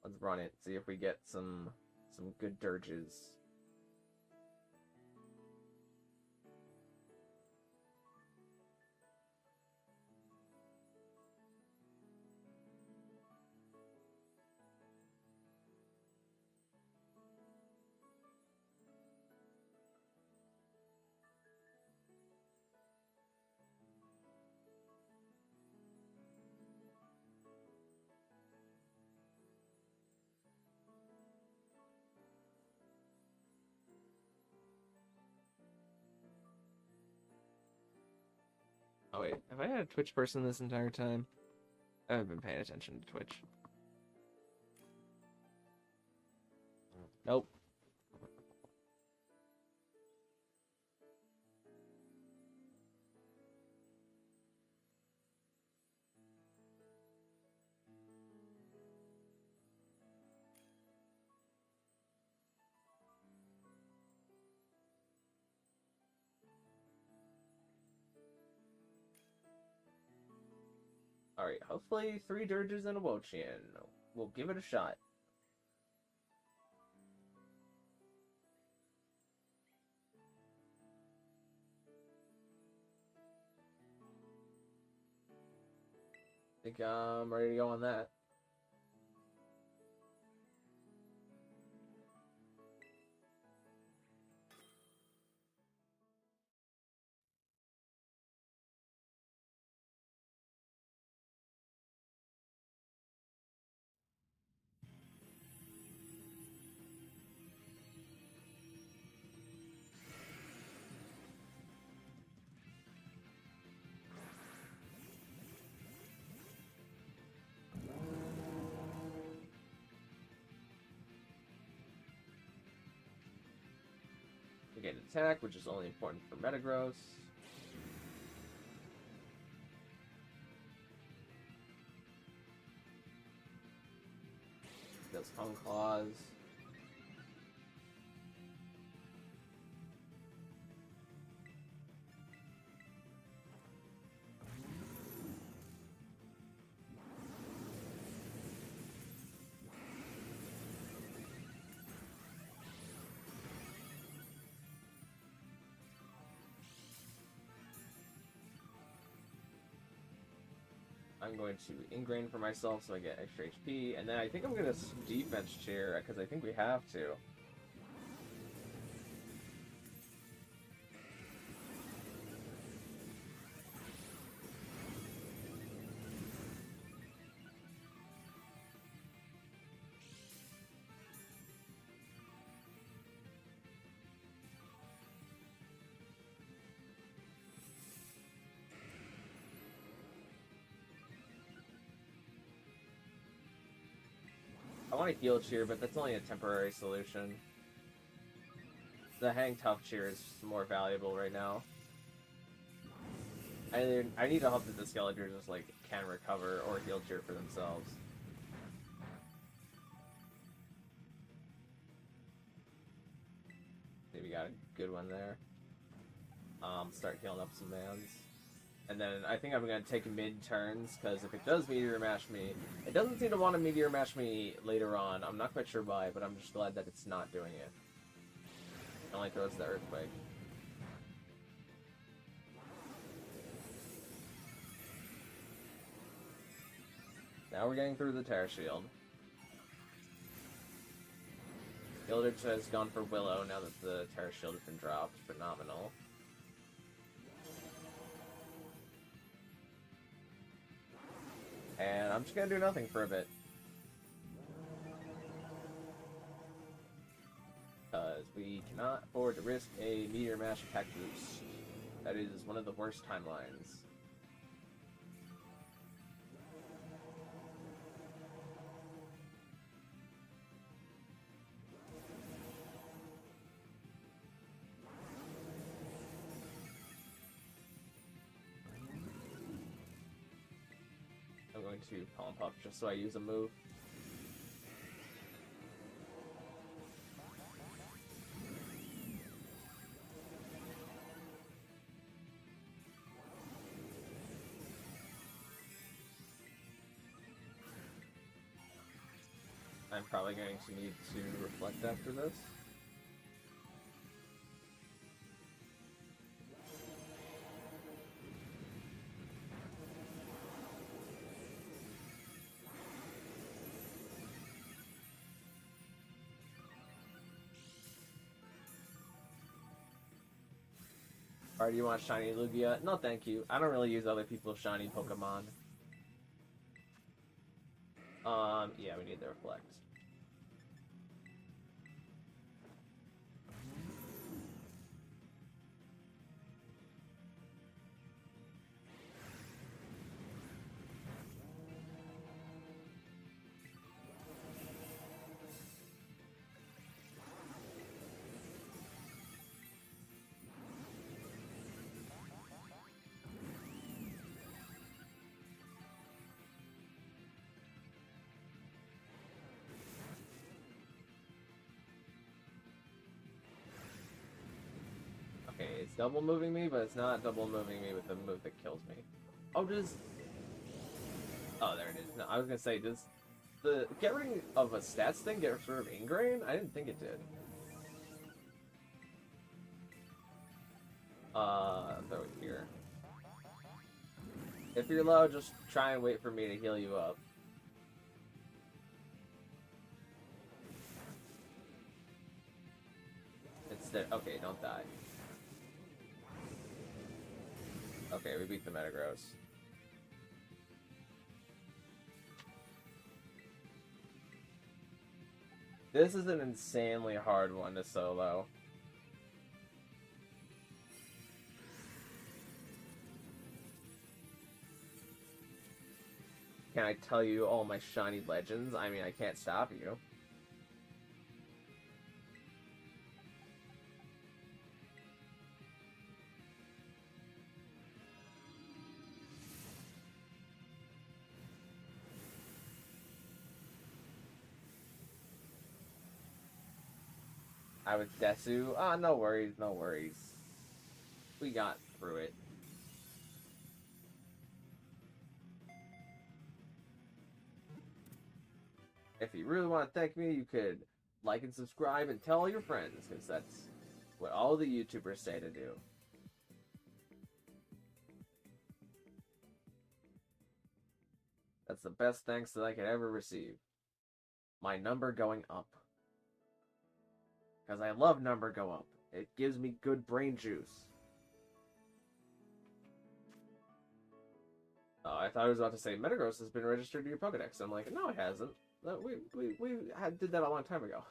Let's run it, see if we get some good dirges. Oh wait, have I had a Twitch person this entire time? I haven't been paying attention to Twitch. Nope. Alright, hopefully 3 dirges and a Wochian. We'll give it a shot. I think I'm ready to go on that. We get an attack, which is only important for Metagross. Does Tongue Claws. I'm going to ingrain for myself so I get extra HP, and then I think I'm going to defense chair, because I think we have to. I want to heal cheer, but that's only a temporary solution. The hang tough cheer is more valuable right now. I need to hope that the Skeletors just like can recover or heal cheer for themselves. we got a good one there. Start healing up some mans. And then I think I'm going to take mid-turns, because if it does Meteor Mash me, it doesn't seem to want to Meteor Mash me later on. I'm not quite sure why, but I'm just glad that it's not doing it. It only throws the Earthquake. Now we're getting through the Tera Shield. Gilditch has gone for Willow now that the Tera Shield has been dropped. Phenomenal. And I'm just gonna do nothing for a bit. Because we cannot afford to risk a Meteor Mash attack boost. That is one of the worst timelines. I'm going to pump up just so I use a move. I'm probably going to need to reflect after this. Or do you want shiny Lugia? No, thank you. I don't really use other people's shiny Pokemon. Yeah, we need the reflect. It's double moving me, but it's not double moving me with the move that kills me. Oh, does... Oh, there it is. No, I was gonna say, does the get rid of a stats thing get rid of Ingrain? I didn't think it did. Throw it here. If you're low, just try and wait for me to heal you up. Instead, okay, don't die. Okay, we beat the Metagross. This is an insanely hard one to solo. Can I tell you all my shiny legends? I mean, I can't stop you. I was Desu. Ah, no worries, no worries. We got through it. If you really want to thank me, you could like and subscribe and tell all your friends, because that's what all the YouTubers say to do. That's the best thanks that I could ever receive. My number going up. Because I love number go up. It gives me good brain juice. Oh, I thought I was about to say Metagross has been registered to your Pokedex. I'm like, no, it hasn't. We did that a long time ago.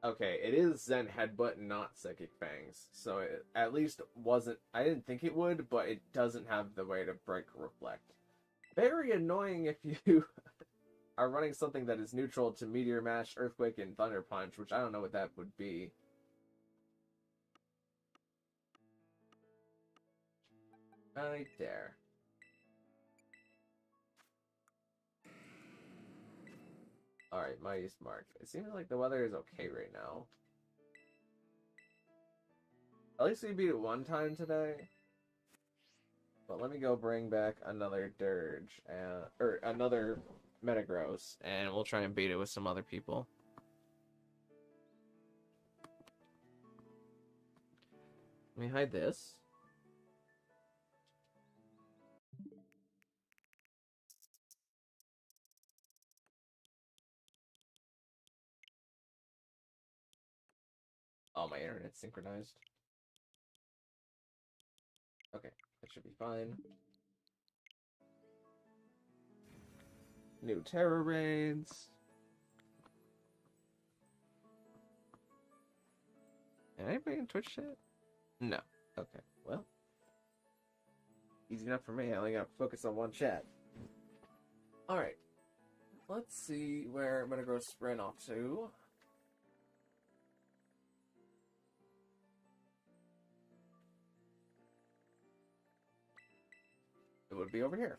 Okay, it is Zen Headbutt, not Psychic Fangs. So it at least wasn't... I didn't think it would, but it doesn't have the way to break Reflect. Very annoying if you are running something that is neutral to Meteor Mash, Earthquake, and Thunder Punch, which I don't know what that would be. Right there. Alright, Mighty Smart. It seems like the weather is okay right now. At least we beat it one time today. But let me go bring back another Dirge, or another Metagross, and we'll try and beat it with some other people. Let me hide this. Oh, my internet's synchronized. Okay, that should be fine. New Tera raids. Anybody in Twitch chat? No. Okay, well. Easy enough for me. I only gotta focus on one chat. Alright. Let's see where Metagross ran off to. It would be over here.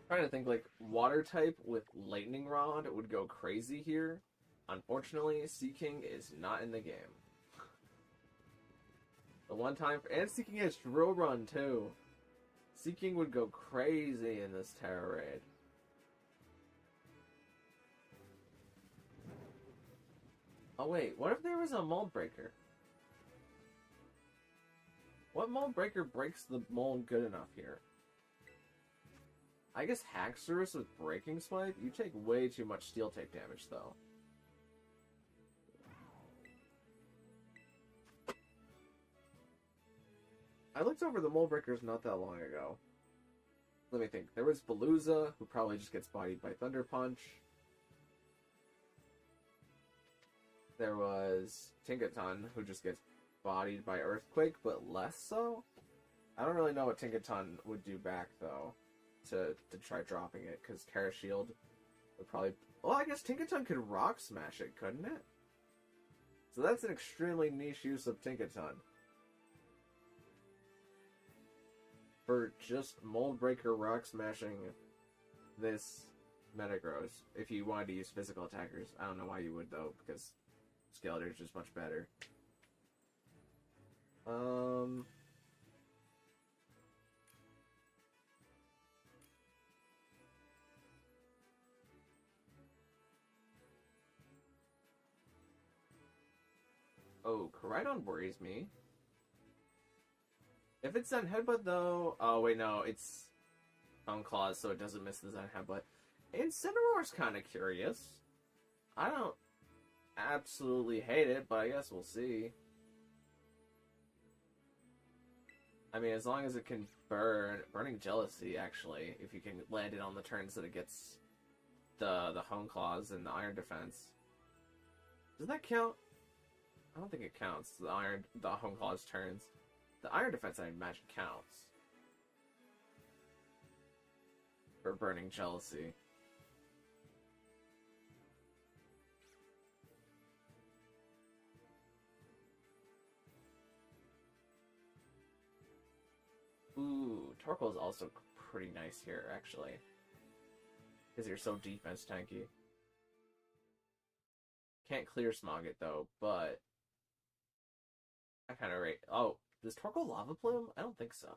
Trying to think, like, water type with lightning rod would go crazy here. Unfortunately, Seaking is not in the game. The one time, and Seaking has Drill Run too. Seaking would go crazy in this Tera raid. Oh wait, what if there was a mold breaker? What mold breaker breaks the mold good enough here? I guess Haxorus with Breaking Spike? You take way too much steel type damage though. I looked over the mold breakers not that long ago. Let me think. There was Veluza, who probably just gets bodied by Thunder Punch. There was Tinkaton, who just gets bodied by Earthquake, but less so. I don't really know what Tinkaton would do back, though, to try dropping it, because Kara Shield would probably... Well, I guess Tinkaton could Rock Smash it, couldn't it? So that's an extremely niche use of Tinkaton. For just Mold Breaker Rock Smashing this Metagross, if you wanted to use physical attackers. I don't know why you would, though, because Skeletor is just much better. Oh, Koraidon worries me. If it's Zen Headbutt, though... Oh, wait, no, it's Bone Claws, so it doesn't miss the Zen Headbutt. Incineroar's kind of curious. I don't absolutely hate it, but I guess we'll see. I mean, as long as it can Burning Jealousy, actually, if you can land it on the turns that it gets the Hone Claws and the Iron Defense. Does that count? I don't think it counts, the Hone Claws turns. The Iron Defense, I imagine, counts. For Burning Jealousy. Ooh, Torkoal is also pretty nice here, actually. Because you're so defense tanky. Can't clear Smog it, though, but... I kind of rate... Oh, does Torkoal Lava Plume? I don't think so.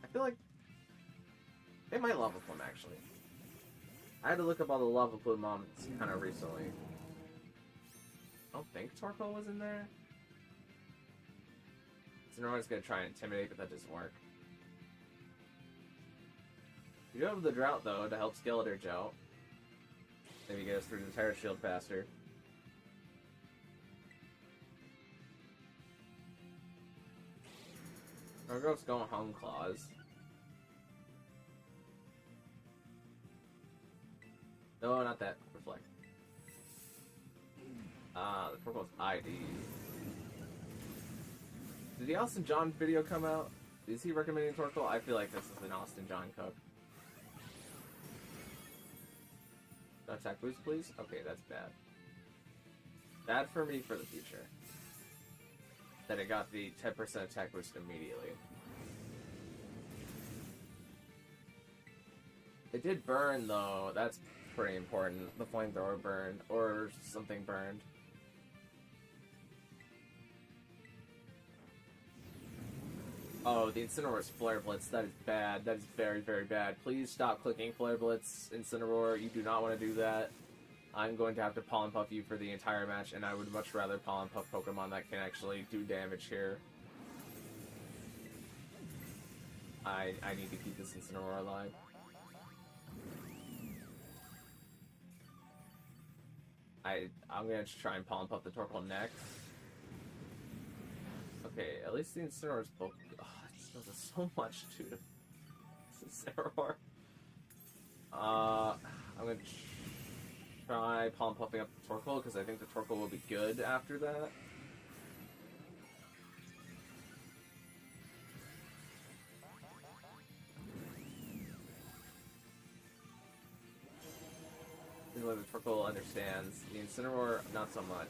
I feel like... It might Lava Plume, actually. I had to look up all the Lava Plume moms kind of recently. I don't think Torkoal was in there. Incineroar's gonna try and Intimidate, but that doesn't work. You do have the Drought, though, to help Skeletor out. Maybe get us through the Tera Shield faster. Metagross going Home Claws. No, not that. Reflect. The Torkoal's ID. Did the Austin John video come out? Is he recommending Torkoal? I feel like this is an Austin John cup. Attack boost, please? Okay, that's bad. Bad for me for the future. That it got the 10% attack boost immediately. It did burn, though. That's pretty important. The flamethrower burned. Or something burned. Oh, the Incineroar's Flare Blitz. That is bad. That is very, very bad. Please stop clicking Flare Blitz, Incineroar. You do not want to do that. I'm going to have to Pollen Puff you for the entire match, and I would much rather Pollen Puff Pokemon that can actually do damage here. I need to keep this Incineroar alive. I'm going to try and Pollen Puff the Torkoal next. Okay, at least the Incineroar's Pokemon. Oh, it does so much to this Incineroar. I'm going to try Pollen Puffing up the Torkoal, because I think the Torkoal will be good after that. This is what the Torkoal understands. The Incineroar, not so much.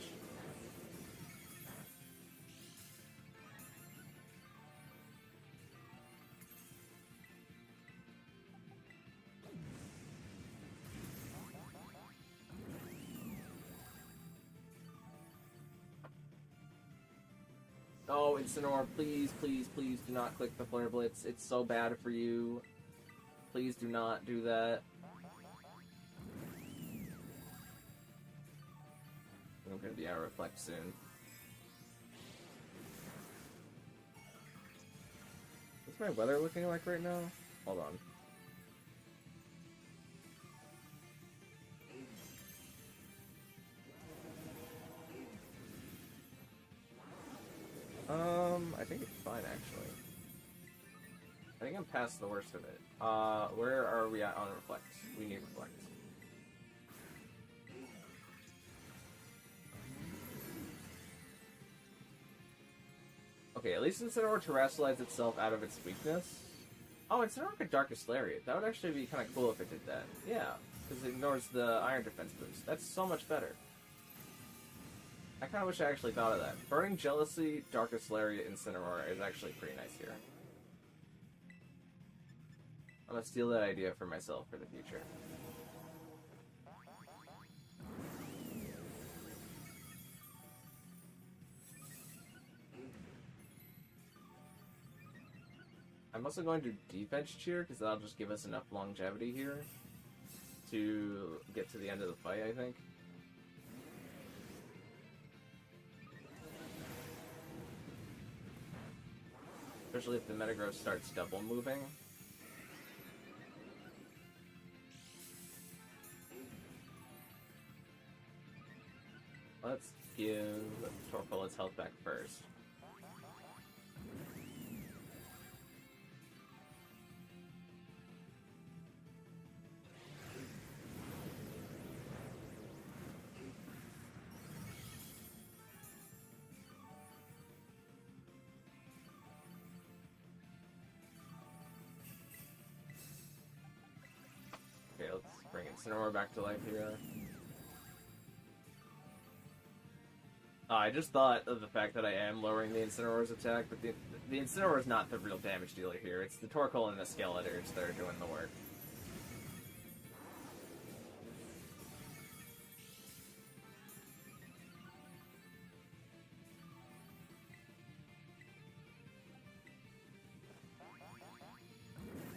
Oh, Incineroar, please, please, please do not click the Flare Blitz. It's so bad for you. Please do not do that. I'm gonna be out of Reflect soon. What's my weather looking like right now? Hold on. I think it's fine, actually. I think I'm past the worst of it. Where are we at on Reflect? We need Reflect. Okay, at least Incineroar terrestrialized itself out of its weakness. Oh, Incineroar could Darkest Lariat. That would actually be kind of cool if it did that. Yeah, because it ignores the Iron Defense boost. That's so much better. I kind of wish I actually thought of that. Burning Jealousy, Darkest Lariat, Incineroar is actually pretty nice here. I'm gonna steal that idea for myself for the future. I'm also going to Defense Cheer, because that'll just give us enough longevity here to get to the end of the fight, I think. Especially if the Metagross starts double moving. Let's give Torkoal its health back first. Okay, let's bring Incineroar back to life here. I just thought of the fact that I am lowering the Incineroar's attack, but the Incineroar is not the real damage dealer here. It's the Torkoal and the Skeletors that are doing the work.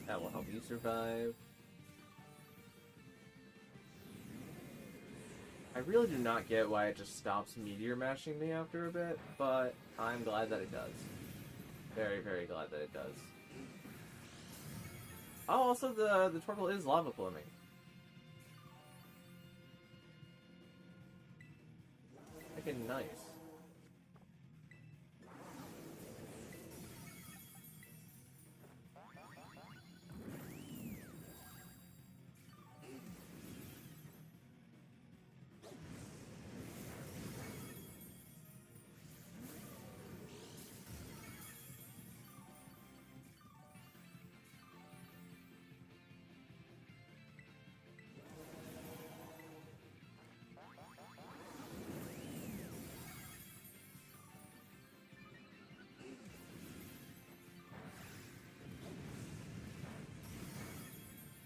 That will help you survive. I really do not get why it just stops Meteor Mashing me after a bit, but I'm glad that it does. Very, very glad that it does. Oh, also the Torkoal is Lava Pluming. Freaking nice.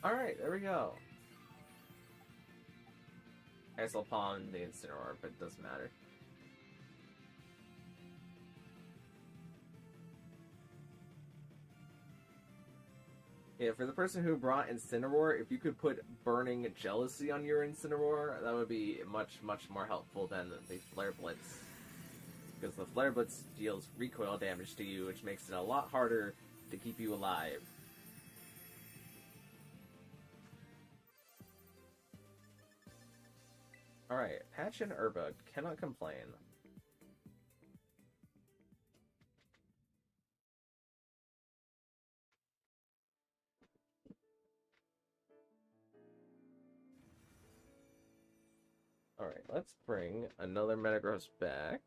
Alright, there we go. I guess I'll pawn the Incineroar, but it doesn't matter. Yeah, for the person who brought Incineroar, if you could put Burning Jealousy on your Incineroar, that would be much, much more helpful than the Flare Blitz. Because the Flare Blitz deals recoil damage to you, which makes it a lot harder to keep you alive. Alright, Patch and Herba cannot complain. Alright, let's bring another Metagross back.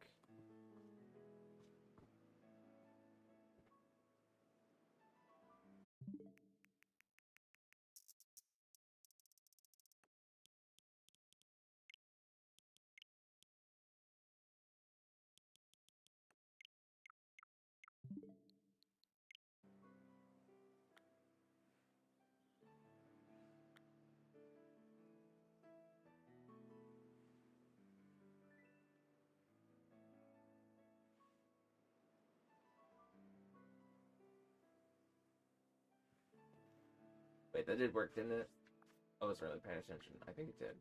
Wait, that did work, didn't it? I wasn't really paying attention. I think it did.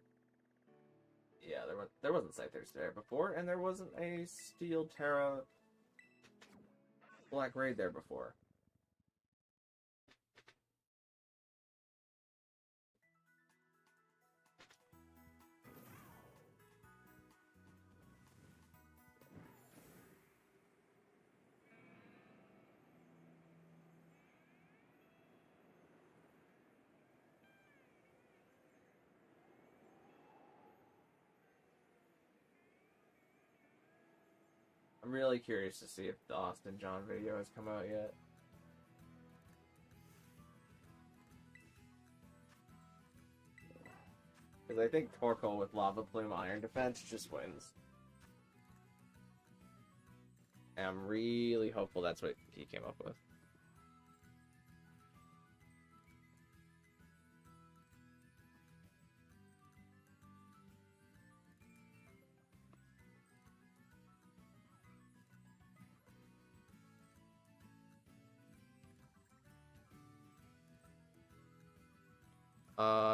Yeah, there wasn't Scythers there before, and there wasn't a Steel Tera Black Raid there before. I'm really curious to see if the Austin John video has come out yet. Because I think Torkoal with Lava Plume Iron Defense just wins. And I'm really hopeful that's what he came up with.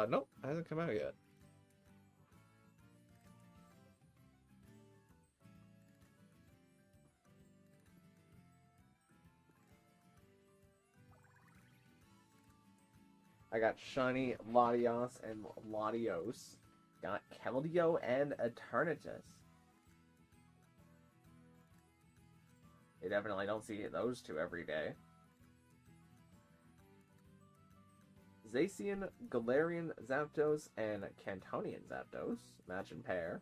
Nope, hasn't come out yet. I got Shiny Latios and Latios. Got Keldeo and Eternatus. You definitely don't see those two every day. Zacian, Galarian Zapdos, and Cantonian Zapdos. Match and pair.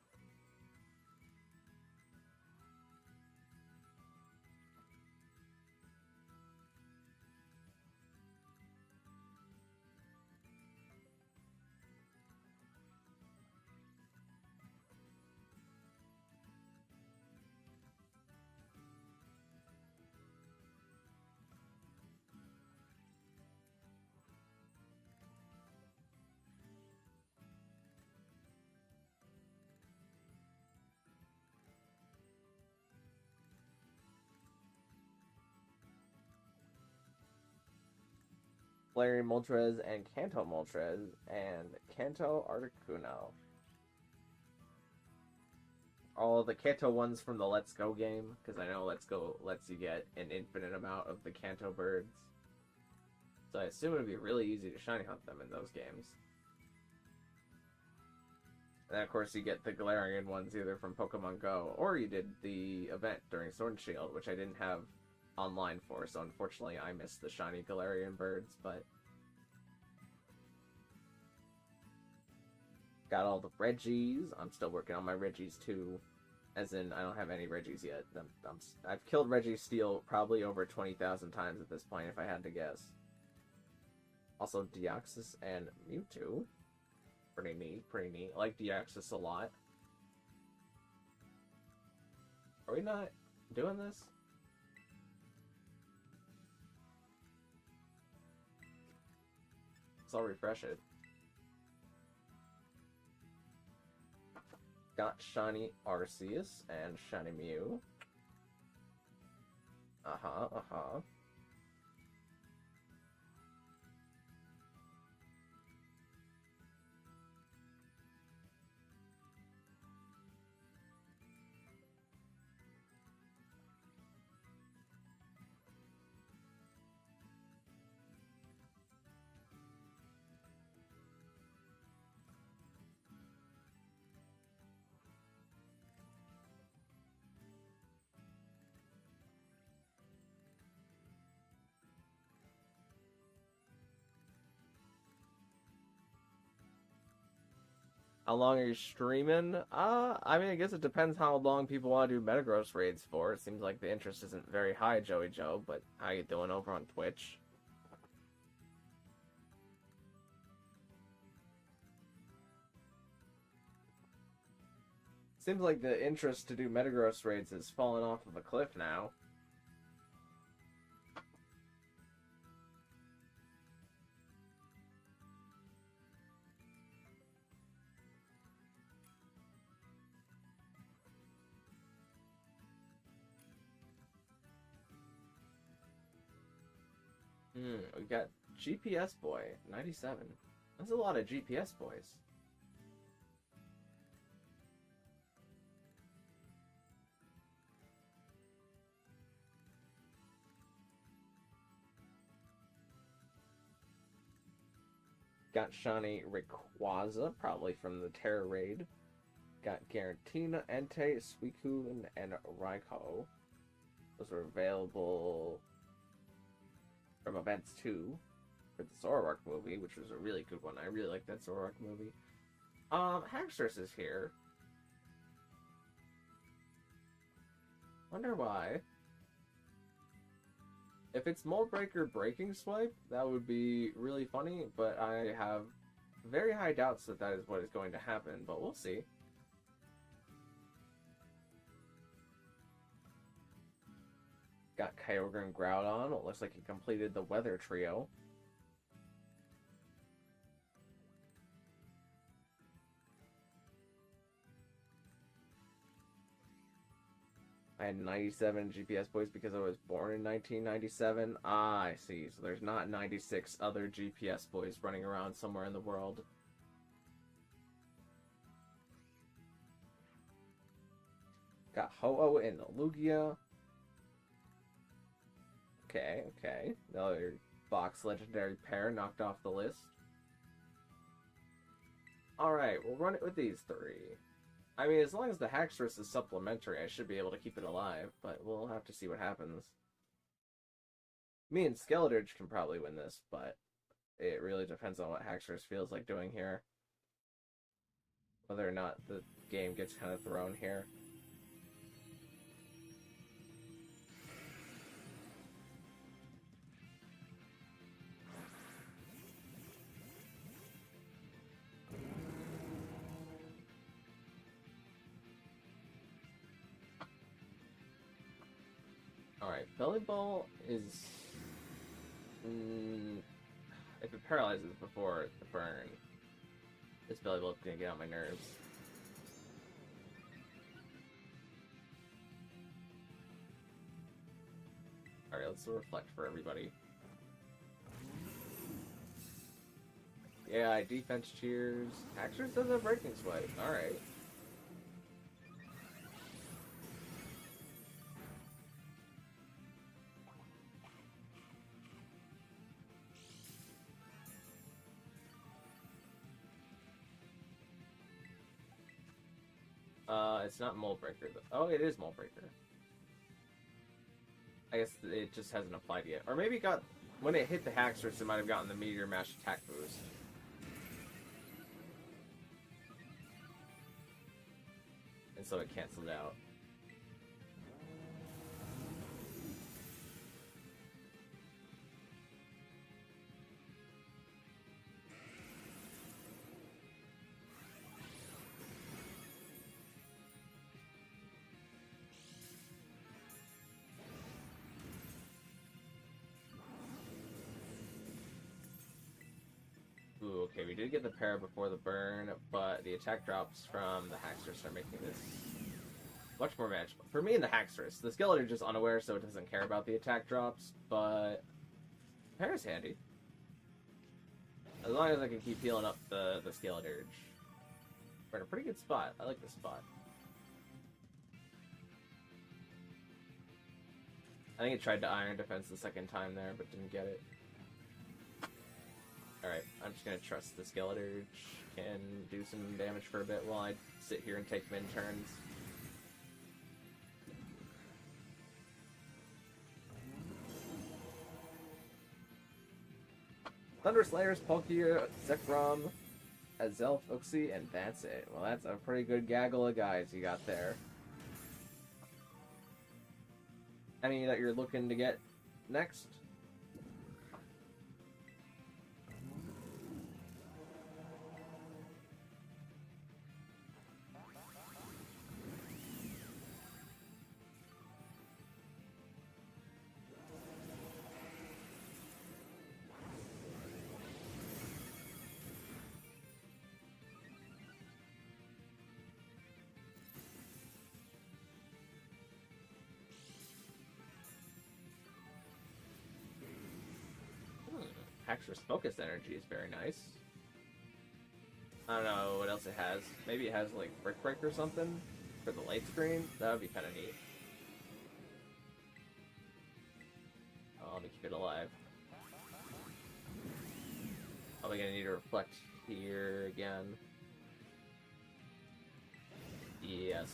Flareon Moltres and Kanto Moltres, and Kanto Articuno. All the Kanto ones from the Let's Go game, because I know Let's Go lets you get an infinite amount of the Kanto birds. So I assume it would be really easy to shiny hunt them in those games. And then, of course, you get the Galarian ones either from Pokemon Go, or you did the event during Sword and Shield, which I didn't have online for, so unfortunately I missed the shiny Galarian birds, but got all the Reggies. I'm still working on my Reggies too, as in I don't have any Reggies yet. I've killed Registeel probably over 20,000 times at this point if I had to guess. Also Deoxys and Mewtwo. Pretty neat, pretty neat. I like Deoxys a lot. Are we not doing this? So I'll refresh it. Got shiny Arceus and shiny Mew. Uh-huh. How long are you streaming? I mean, I guess it depends how long people want to do Metagross raids for. It seems like the interest isn't very high, Joey Joe, but how you doing over on Twitch? Seems like the interest to do Metagross raids has fallen off of a cliff now. We got GPS Boy, 97. That's a lot of GPS boys. Got shiny Rayquaza, probably from the Tera raid. Got Giratina, Entei, Suicune, and Raikou. Those were available from events 2 for the Zoroark movie, which was a really good one. I really like that Zoroark movie. Haxorus is here. Wonder why. If it's Mold Breaker Breaking Swipe, that would be really funny, but I have very high doubts that that is what is going to happen, but we'll see. Got Kyogre and Groudon. It looks like he completed the Weather Trio. I had 97 GPS boys because I was born in 1997. Ah, I see. So there's not 96 other GPS boys running around somewhere in the world. Got Ho-Oh and Lugia. Okay. Another box legendary pair knocked off the list. Alright, we'll run it with these three. I mean, as long as the Haxorus is supplementary, I should be able to keep it alive, but we'll have to see what happens. Me and Skeledirge can probably win this, but it really depends on what Haxorus feels like doing here. Whether or not the game gets kind of thrown here. Alright, Belly Ball is... if it paralyzes before the burn, this Belly Ball is going to get on my nerves. Alright, let's reflect for everybody. Yeah, defense cheers. Haxorus does a breaking swipe. Alright. It's not Mold Breaker. Oh, it is Mold Breaker. I guess it just hasn't applied yet. Or maybe it got... When it hit the Haxorus, it might have gotten the Meteor Mash attack boost. And so it canceled out. okay, we did get the para before the burn, but the attack drops from the Haxorus are making this much more manageable. For me and the Haxorus, the Skeletor is just unaware, so it doesn't care about the attack drops, but para's handy. As long as I can keep healing up the Skeletor. We're in a pretty good spot. I like this spot. I think it tried to Iron Defense the second time there, but didn't get it. Alright, I'm just gonna trust the Skeletor can do some damage for a bit while I sit here and take min turns. Thunder Slayers, Palkia, Zekrom, Azelf, Uxie, and that's it. Well, that's a pretty good gaggle of guys you got there. Any that you're looking to get next? Haxorus Focus Energy is very nice. I don't know what else it has. Maybe it has, like, Brick Break or something for the late screen. That would be kind of neat. Oh, let me keep it alive. Probably gonna need to Reflect here again. Yes.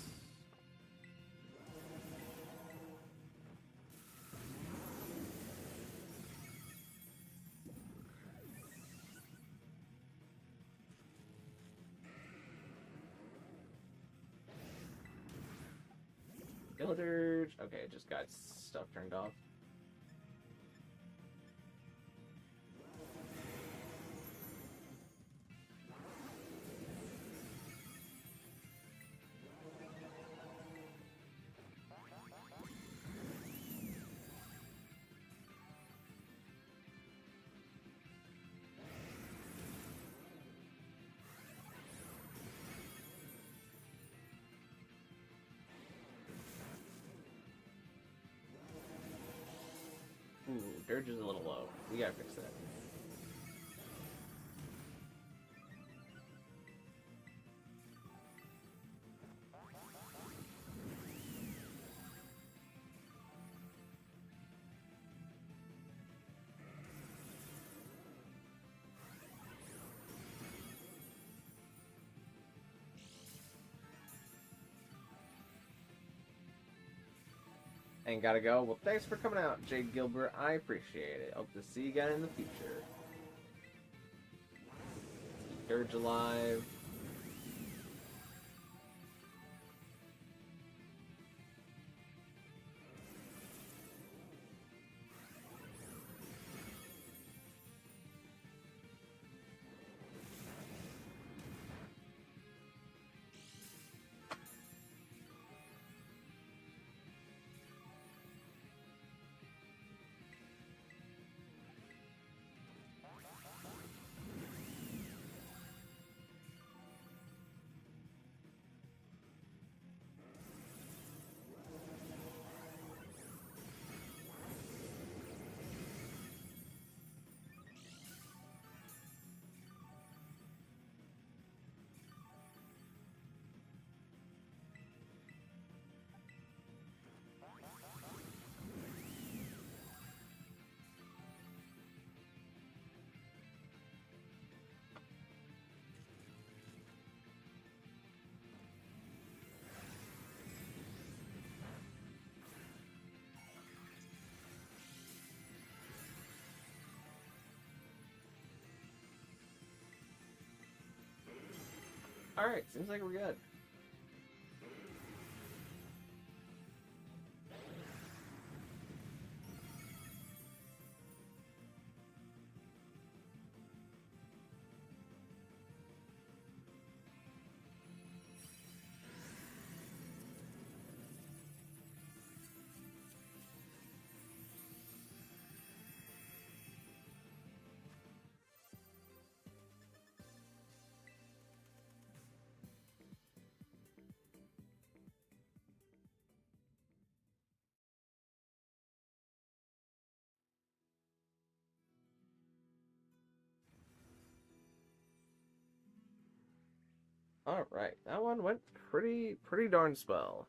Villagers. Okay, it just got stuff turned off. Ooh, Dirge is a little low. We gotta fix that. And gotta go. Well, thanks for coming out, Jade Gilbert. I appreciate it. Hope to see you again in the future. Keep Dirge alive. Alright, seems like we're good. Alright, that one went pretty darn swell.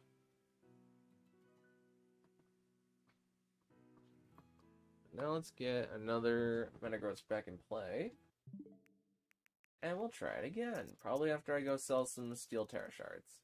Now let's get another Metagross back in play. And we'll try it again. Probably after I go sell some steel Tera shards.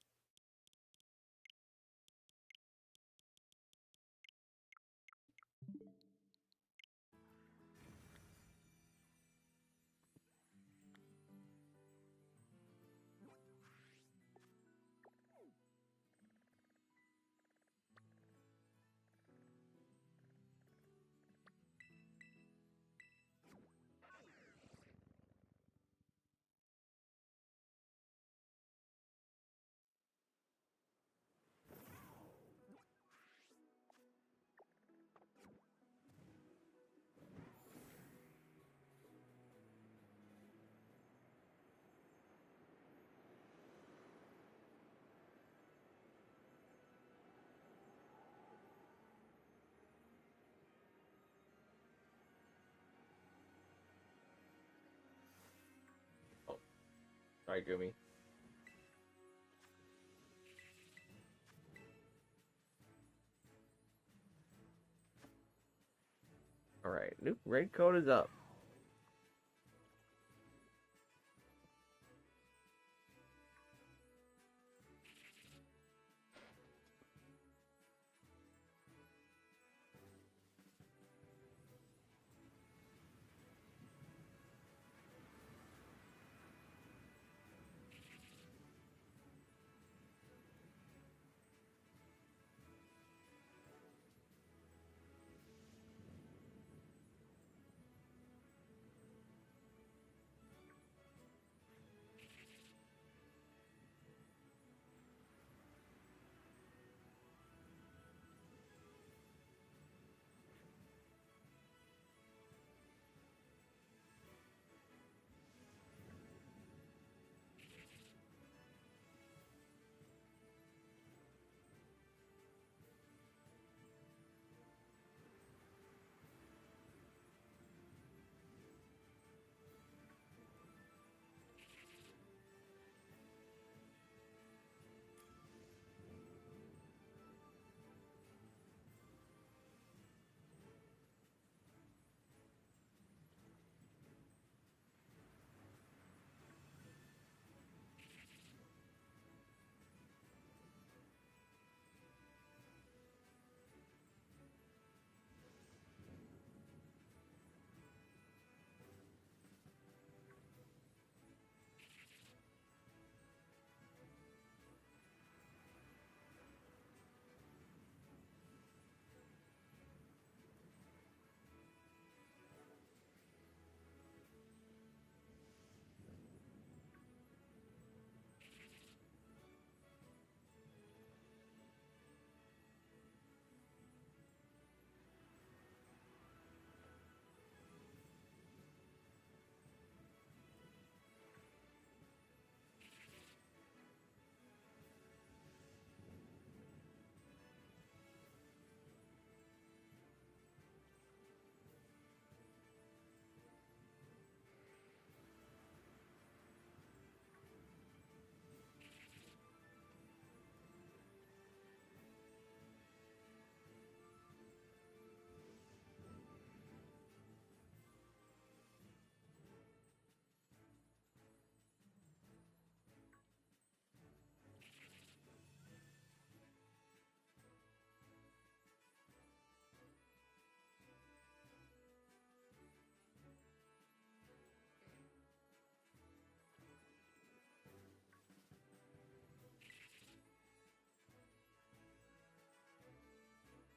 Oh, sorry, Gumi. Alright, new raid code is up.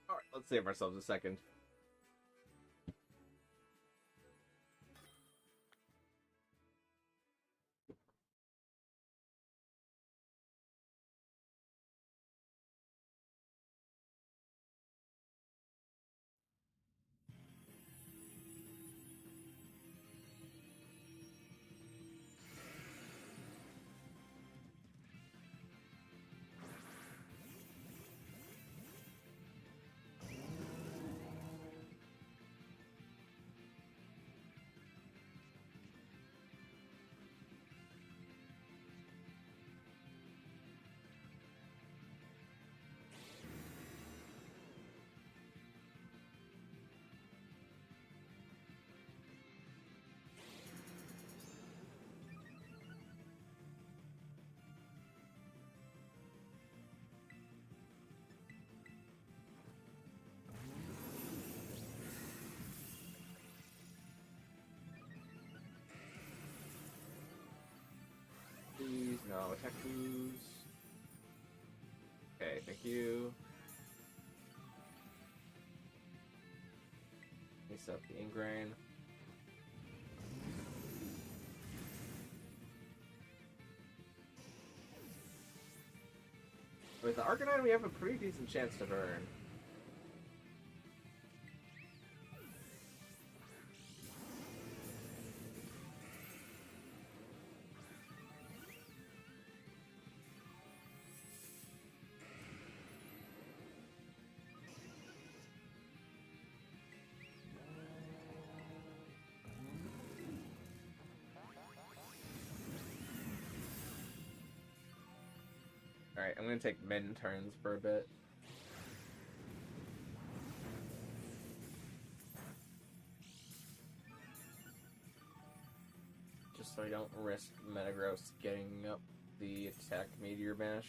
Alright, let's save ourselves a second. No, attack boost. Okay, thank you. Mix up the ingrain. With the Arcanine, we have a pretty decent chance to burn. Alright, I'm gonna take mid turns for a bit. Just so I don't risk Metagross getting up the attack Meteor Mash.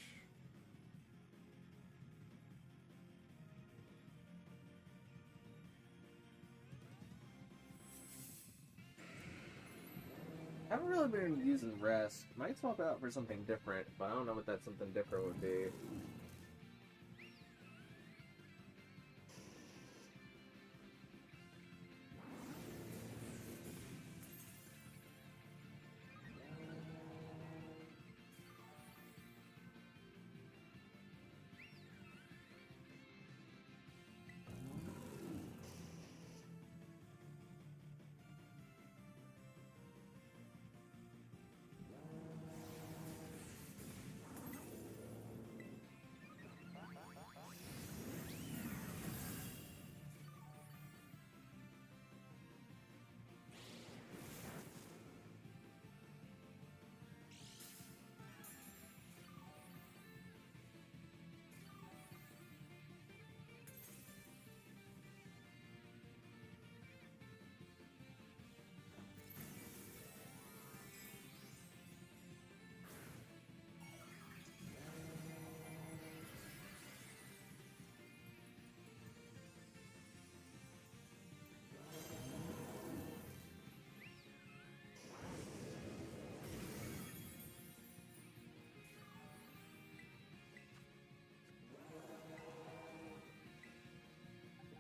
I haven't really been using Rest. Might swap out for something different, but I don't know what that something different would be.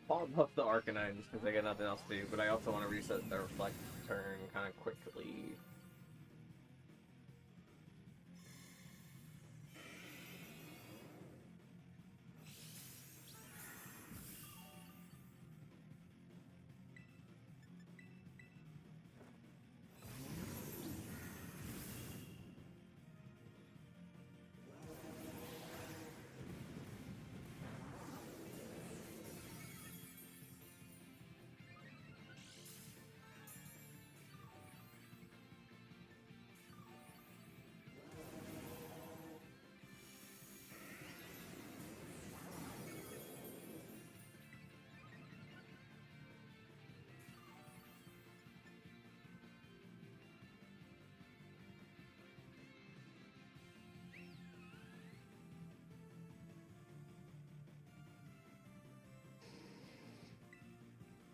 I'll buff the Arcanine just because I got nothing else to do, but I also want to reset the Reflect turn kind of quickly.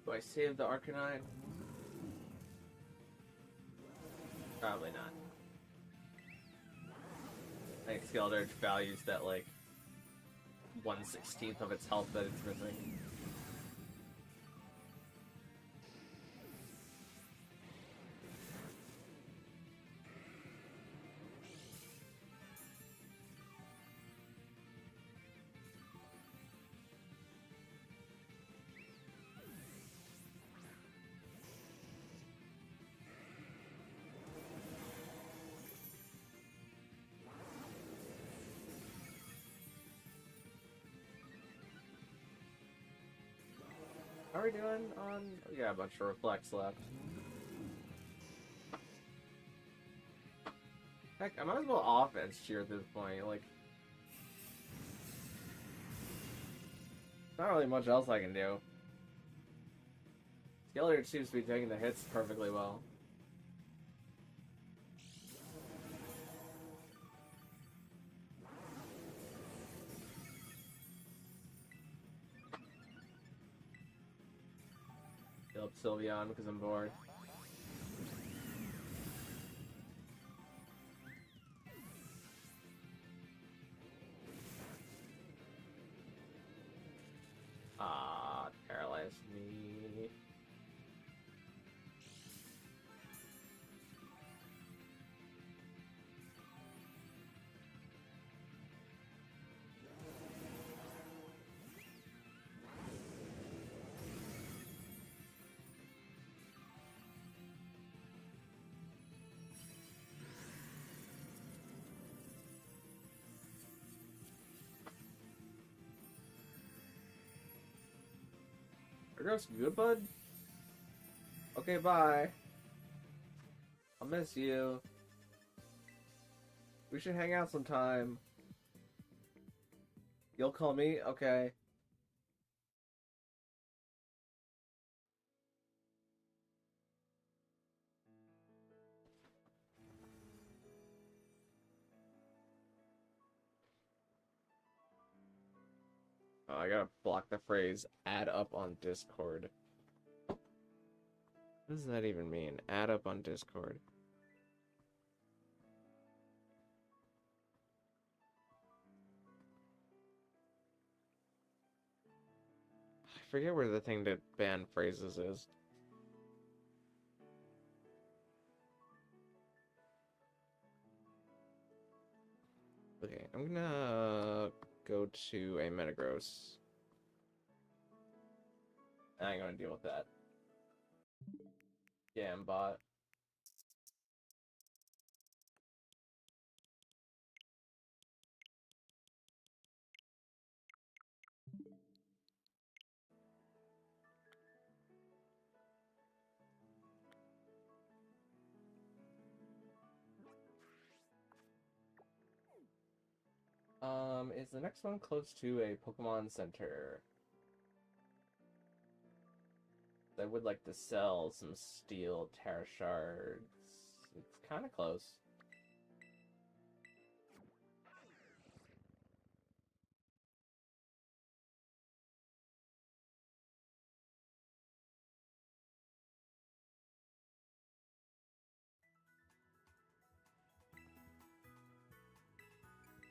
Do I save the Arcanine? Probably not. I think Skeledirge values that, like, 1/16 of its health that it's missing. How are we doing on... We got a bunch of Reflects left. Heck, I might as well offense cheer at this point, like... Not really much else I can do. Skeledirge seems to be taking the hits perfectly well. Heal up Sylveon because I'm bored. Metagross, good bud? Okay, bye. I'll miss you. We should hang out sometime. You'll call me? Okay. Oh, I gotta block the phrase add up on Discord. What does that even mean? Add up on Discord. I forget where the thing to ban phrases is. Okay, I'm gonna go to a Metagross. I ain't gonna deal with that. Gambot. Is the next one close to a Pokemon Center? I would like to sell some steel Tera shards. It's kind of close.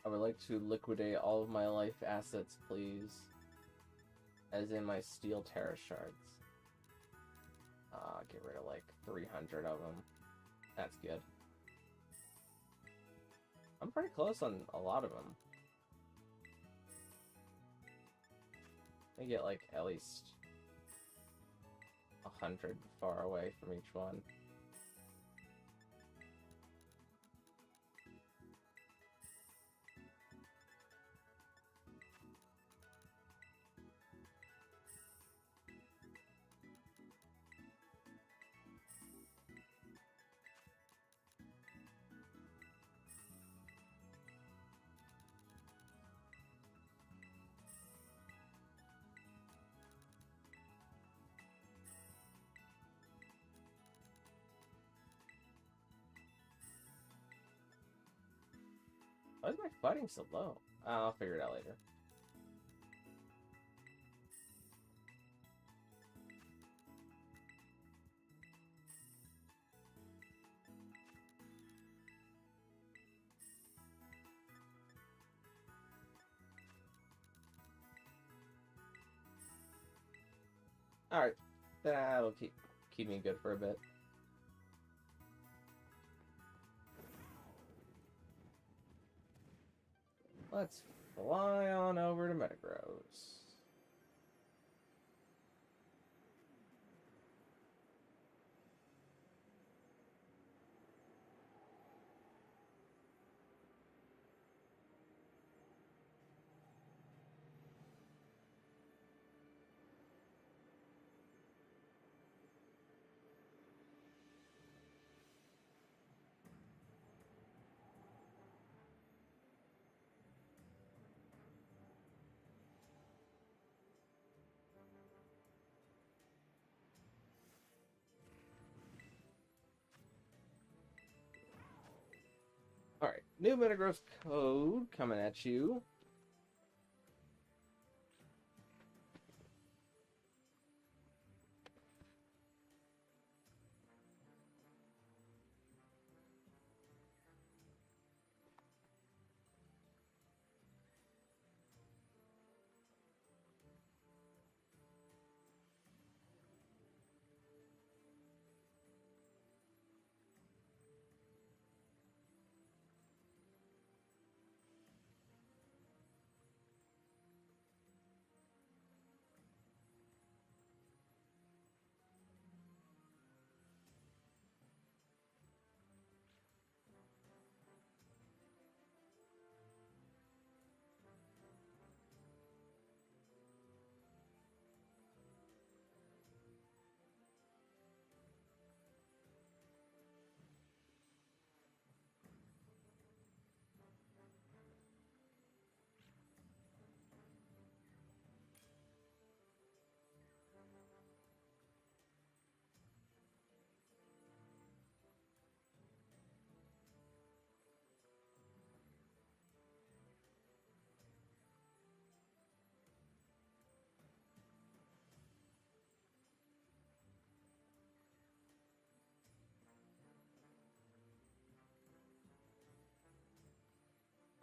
I would like to liquidate all of my life assets, please. As in my steel Tera shards. Get rid of like 300 of them. That's good. I'm pretty close on a lot of them. I get like at least 100 far away from each one. Why is my fighting so low? I'll figure it out later. Alright. That'll keep me good for a bit. Let's fly on over to Metagross. Alright, new Metagross code coming at you.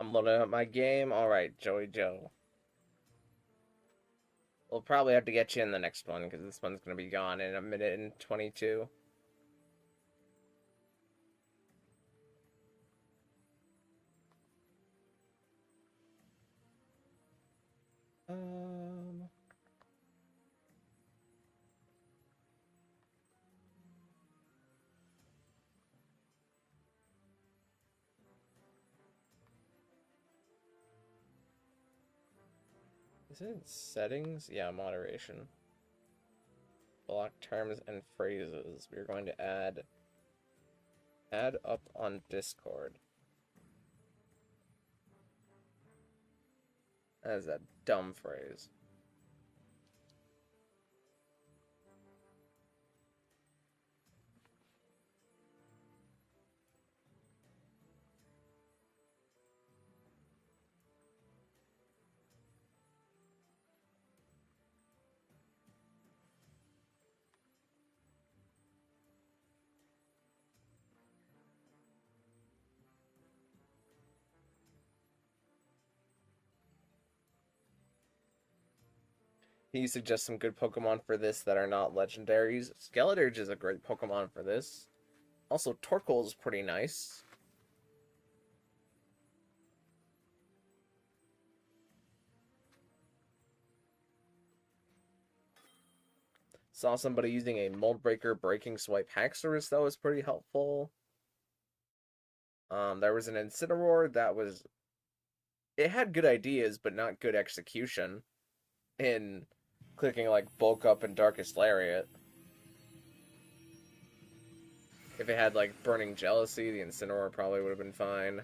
I'm loading up my game. Alright, Joey Joe. We'll probably have to get you in the next one, because this one's going to be gone in a minute and 22. Is it in settings? Yeah, moderation. Block terms and phrases. We're going to add up on Discord. That is a dumb phrase. Can you suggest some good Pokemon for this that are not legendaries? Skeleturge is a great Pokemon for this. Also, Torkoal is pretty nice. Saw somebody using a Mold Breaker Breaking Swipe Haxorus that was pretty helpful. There was an Incineroar that was... It had good ideas, but not good execution in clicking like Bulk Up and Darkest Lariat. If it had like Burning Jealousy, the Incineroar probably would have been fine.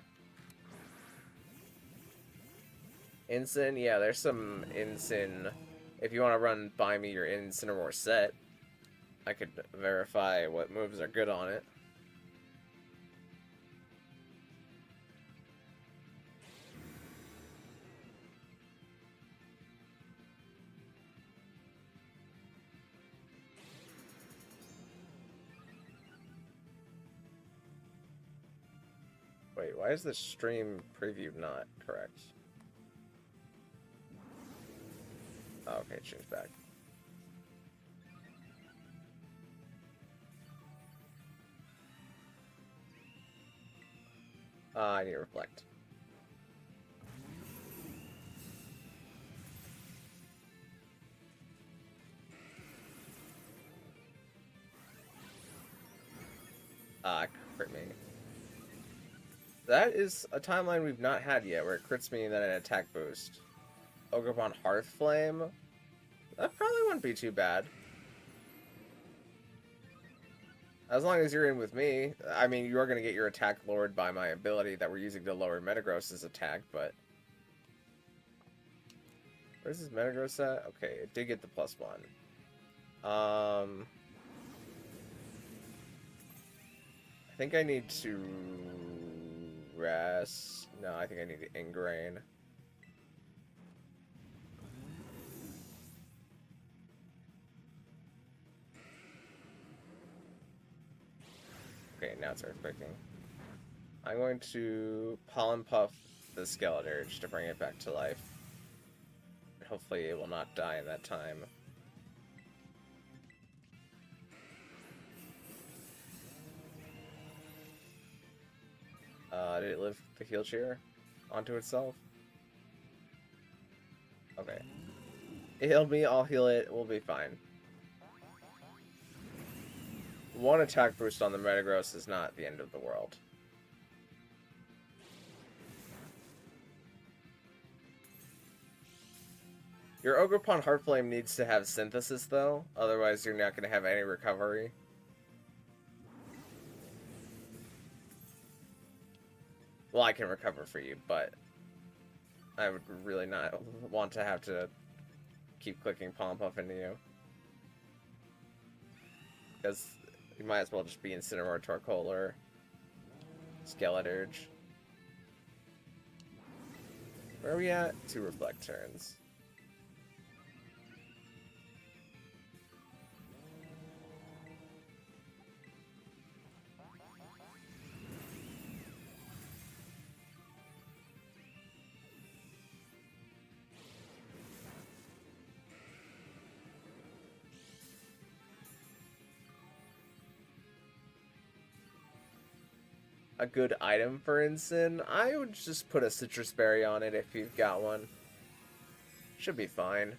Incin, yeah, there's some Incin. If you want to run Buy Me Your Incineroar set, I could verify what moves are good on it. Wait, why is the stream preview not correct? Oh, okay, change back. I need to reflect. Crit me. That is a timeline we've not had yet, where it crits me and then an attack boost. Ogerpon Hearthflame? That probably wouldn't be too bad. As long as you're in with me. I mean, you are going to get your attack lowered by my ability that we're using to lower Metagross's attack, but... Where's this Metagross at? Okay, it did get the +1. I think I need to... Rest... No, I think I need to Ingrain. Okay, now it's Earthquaking. I'm going to Pollen Puff the Skeleturge to bring it back to life. Hopefully it will not die in that time. Did it lift the heal chair onto itself? Okay. It healed me, I'll heal it, we'll be fine. One attack boost on the Metagross is not the end of the world. Your Ogerpon Heartflame needs to have Synthesis, though. Otherwise, you're not going to have any recovery. Well, I can recover for you, but I would really not want to have to keep clicking Pollen Puff into you. Because you might as well just be Incineroar, Torkoal, or Skeleturge. Where are we at? 2 Reflect turns. a good item for Ensign, I would just put a citrus berry on it if you've got one. Should be fine.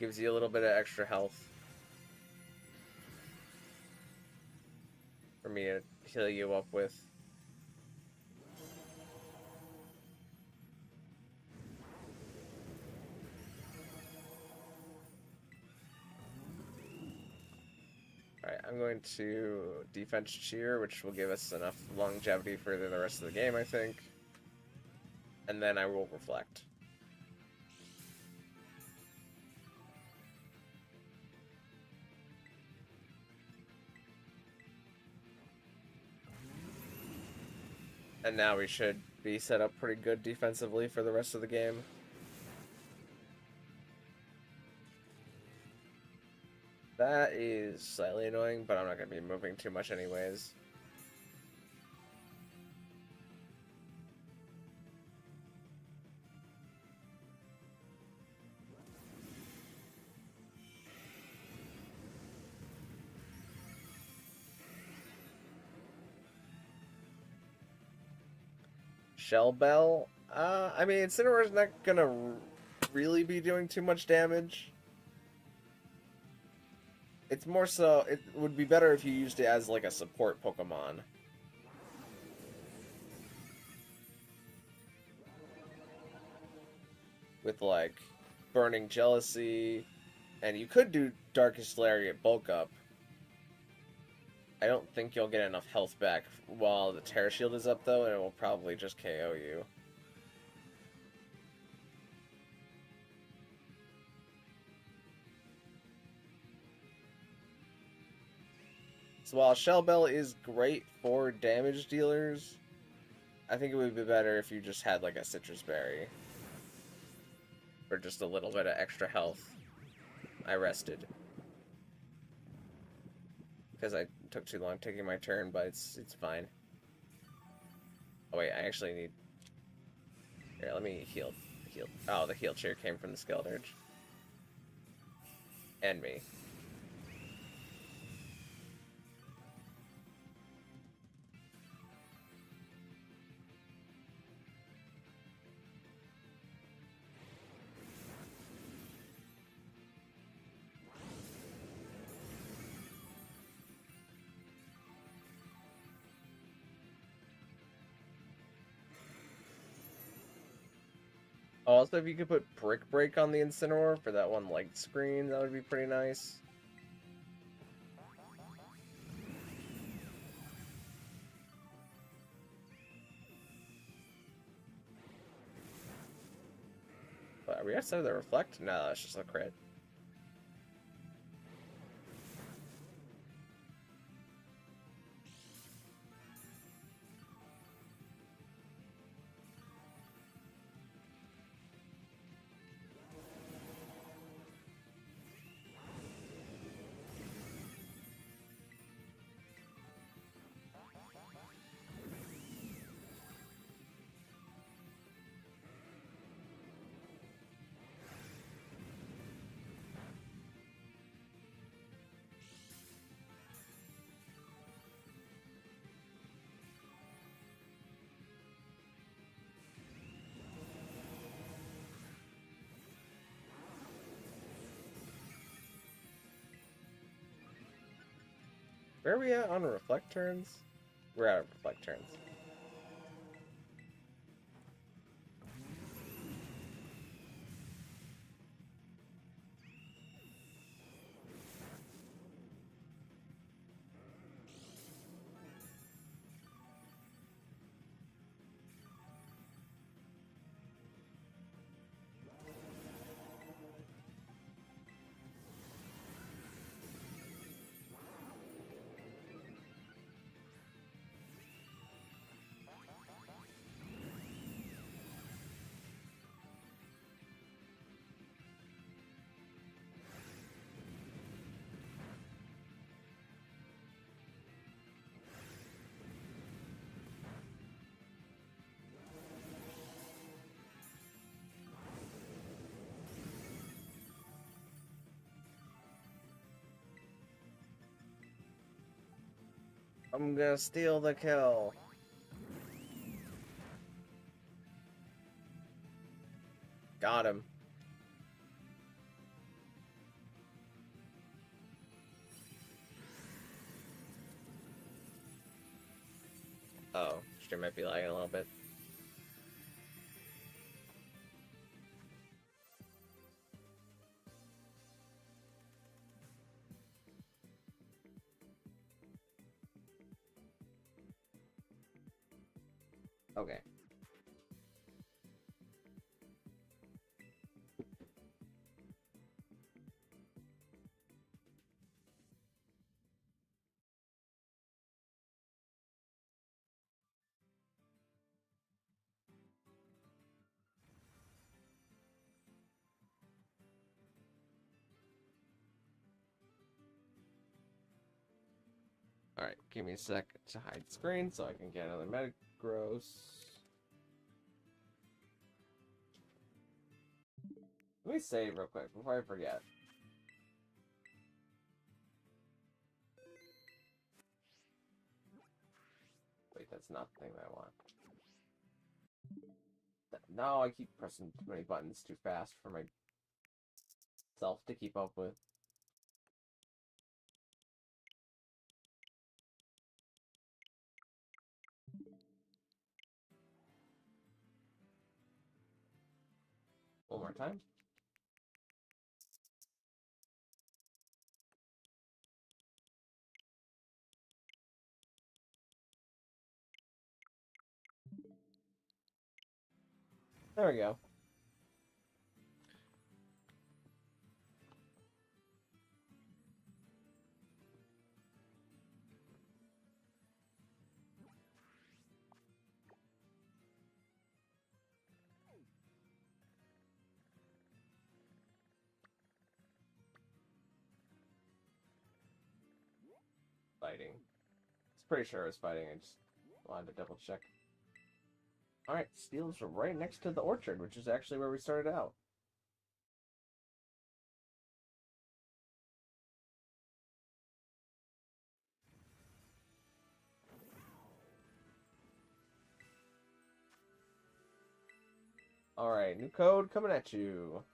Gives you a little bit of extra health. For me to heal you up with. Alright, I'm going to defense cheer, which will give us enough longevity for the rest of the game, I think. And then I will reflect. And now we should be set up pretty good defensively for the rest of the game. That is slightly annoying, but I'm not going to be moving too much anyways. Shell Bell? I mean, Incineroar's not going to really be doing too much damage. It's more so, it would be better if you used it as, like, a support Pokemon. With, like, Burning Jealousy, and you could do Darkest Lariat Bulk Up. I don't think you'll get enough health back while the Tera Shield is up, though, and it will probably just KO you. So while Shell Bell is great for damage dealers, I think it would be better if you just had like a Citrus Berry. For just a little bit of extra health. I rested. Because I took too long taking my turn, but it's fine. Oh wait, I actually need... Here, let me heal. Oh, the heal cheer came from the Skeldurge. And me. Also, if you could put Brick Break on the Incineroar for that one light screen, that would be pretty nice. But are we outside of the Reflect? No, that's just a crit. Where are we at on Reflect turns? We're out of Reflect turns. I'm gonna steal the kill. Got him. Oh, stream might be lagging a little bit. Okay. Alright, give me a sec to hide screen so I can get another Metagross. Let me save real quick before I forget. Wait, that's not the thing that I want. No, I keep pressing too many buttons too fast for myself to keep up with. One more time. There we go. Fighting. It's pretty sure it was fighting. I just wanted to double check. Alright, Steel's right next to the orchard, which is actually where we started out. Alright, new code coming at you.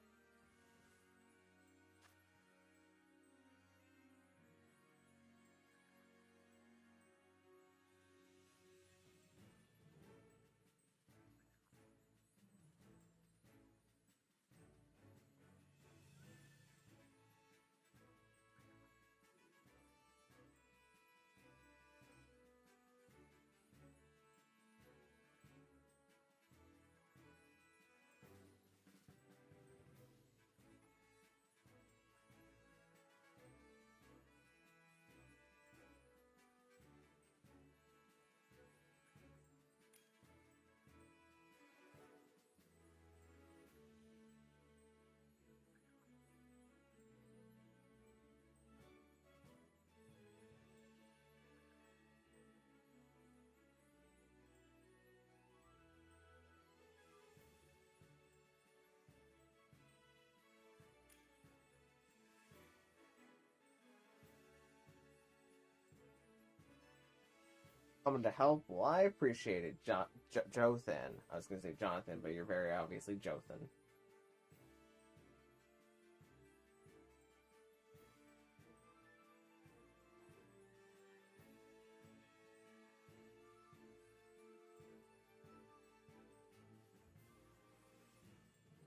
Coming to help? Well, I appreciate it, Jothan. I was going to say Jonathan, but you're very obviously Jothan.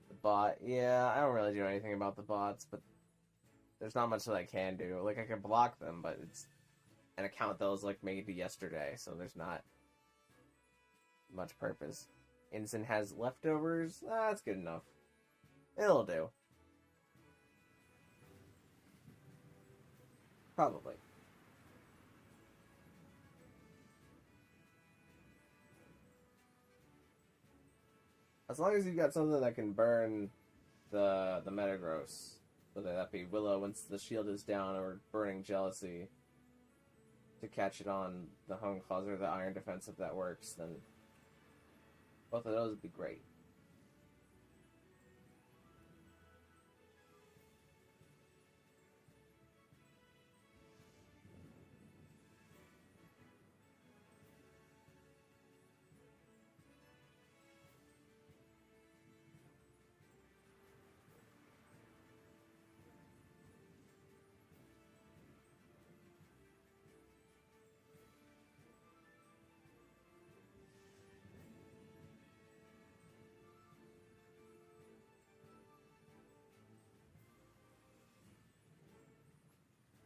The bot, yeah, I don't really do anything about the bots, but there's not much that I can do. Like, I can block them, but it's an account that was, like, made yesterday, so there's not much purpose. Innocent has leftovers? That's good enough. It'll do. Probably. As long as you've got something that can burn the Metagross, whether that be Willow once the shield is down, or Burning Jealousy to catch it on the Hung Claws or the Iron Defense, if that works, then both of those would be great.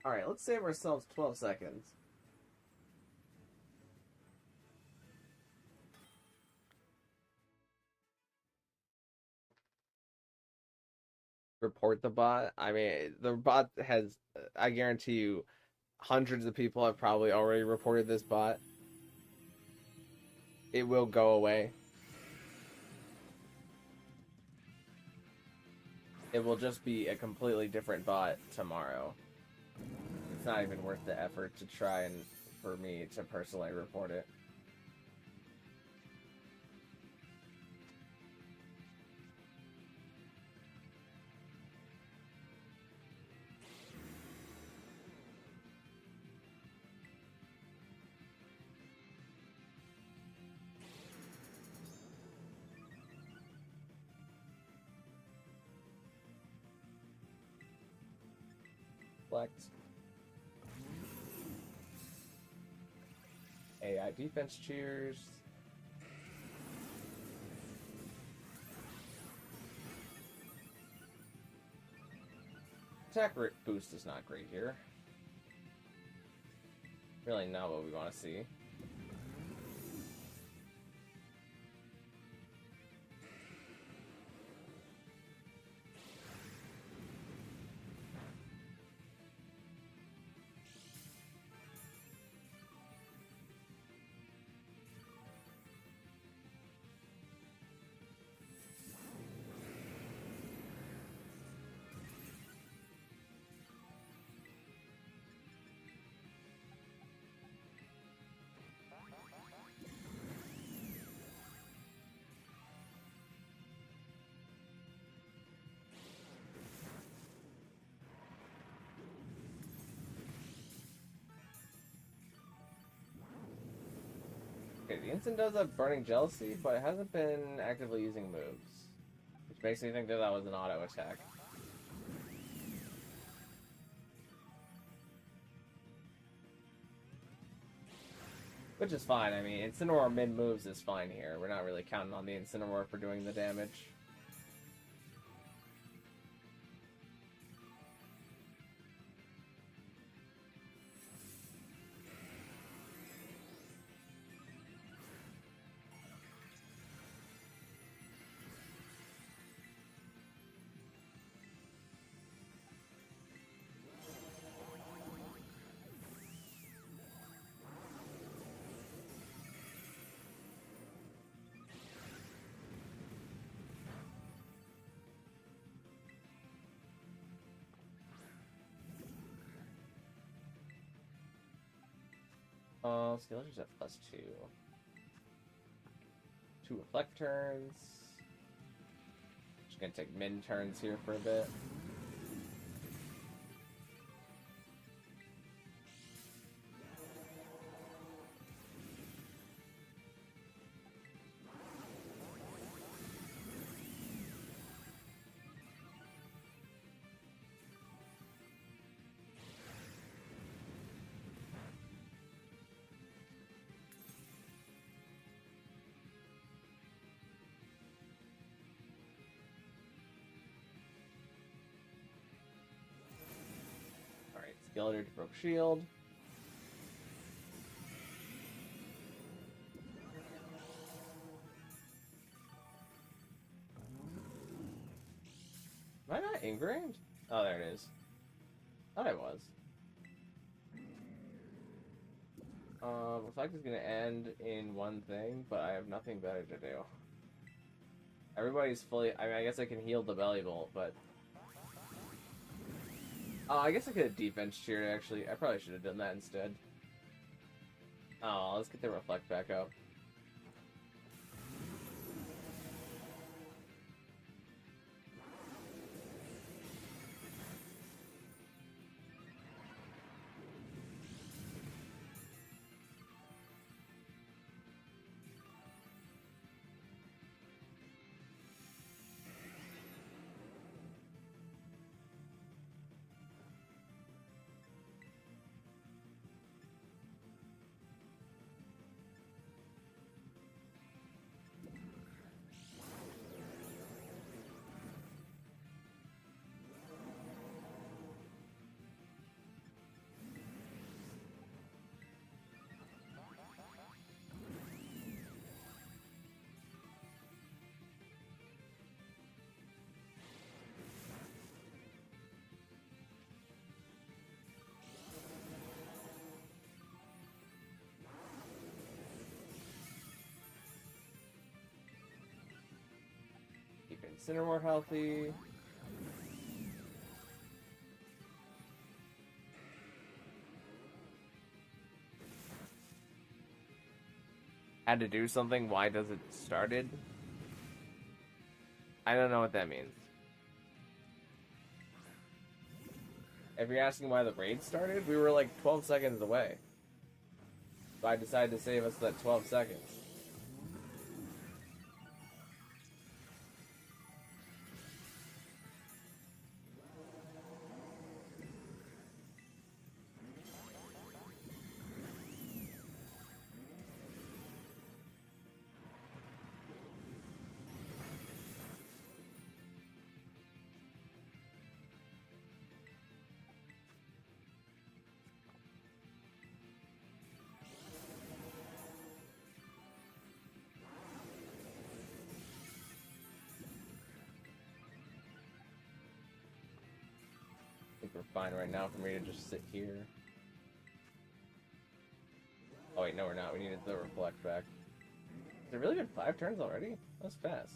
Alright, let's save ourselves 12 seconds. Report the bot. I mean, the bot has, I guarantee you, hundreds of people have probably already reported this bot. It will go away. It will just be a completely different bot tomorrow. It's not even worth the effort to try and for me to personally report it. Flex. AI defense cheers. Attack boost is not great here. Really not what we want to see. Okay, the instant does have Burning Jealousy, but it hasn't been actively using moves. Which makes me think that that was an auto attack. Which is fine, I mean, Incineroar mid-moves is fine here. We're not really counting on the Incineroar for doing the damage. Skillers at +2. 2 reflect turns. Just gonna take min turns here for a bit. Skeletor to broke shield. Am I not ingrained? Oh, there it is. Thought I was. Reflect is gonna end in one thing, but I have nothing better to do. Everybody's fully. I mean, I guess I can heal the belly bolt, but. Oh, I guess I could have defense cheered, actually. I probably should have done that instead. Oh, let's get the reflect back up. Sinner more healthy. Had to do something. Why does it started? I don't know what that means. If you're asking why the raid started, we were like 12 seconds away. So I decided to save us that 12 seconds. I think we're fine right now for me to just sit here. Oh wait, no we're not. We needed the reflect back. Has it really been 5 turns already? That's fast.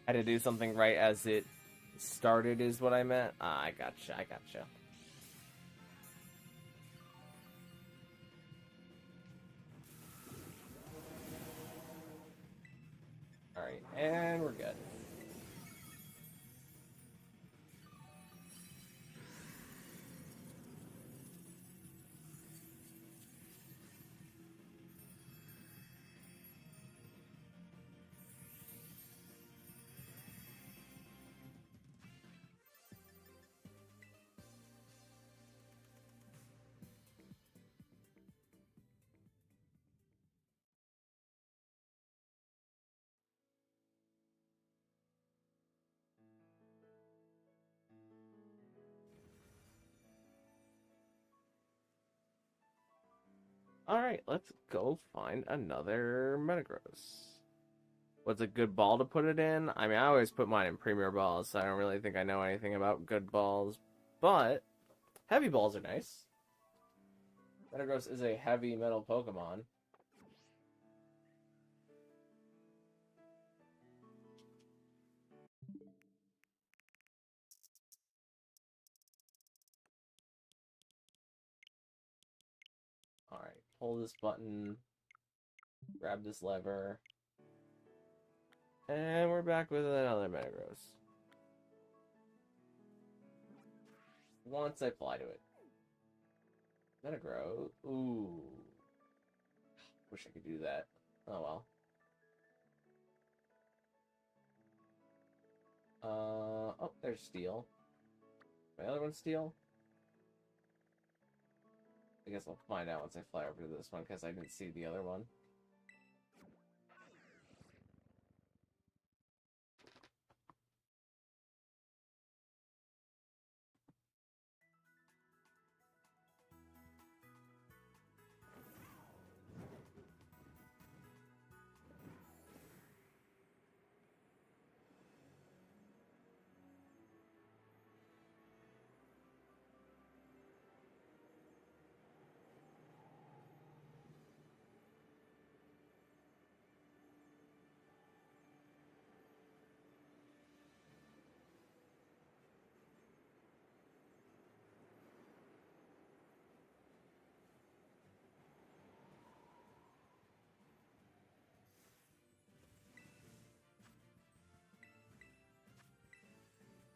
Had to do something right as it started is what I meant. Ah, I gotcha, I gotcha. Alright, and we're good. Alright, let's go find another Metagross. What's a good ball to put it in? I mean, I always put mine in Premier Balls, so I don't really think I know anything about good balls. But, heavy balls are nice. Metagross is a heavy metal Pokemon. Alright, pull this button, grab this lever, and we're back with another Metagross. Once I fly to it. Metagross. Ooh. Wish I could do that. Oh well. Oh, there's Steel. My other one's Steel? I guess I'll find out once I fly over to this one, because I didn't see the other one.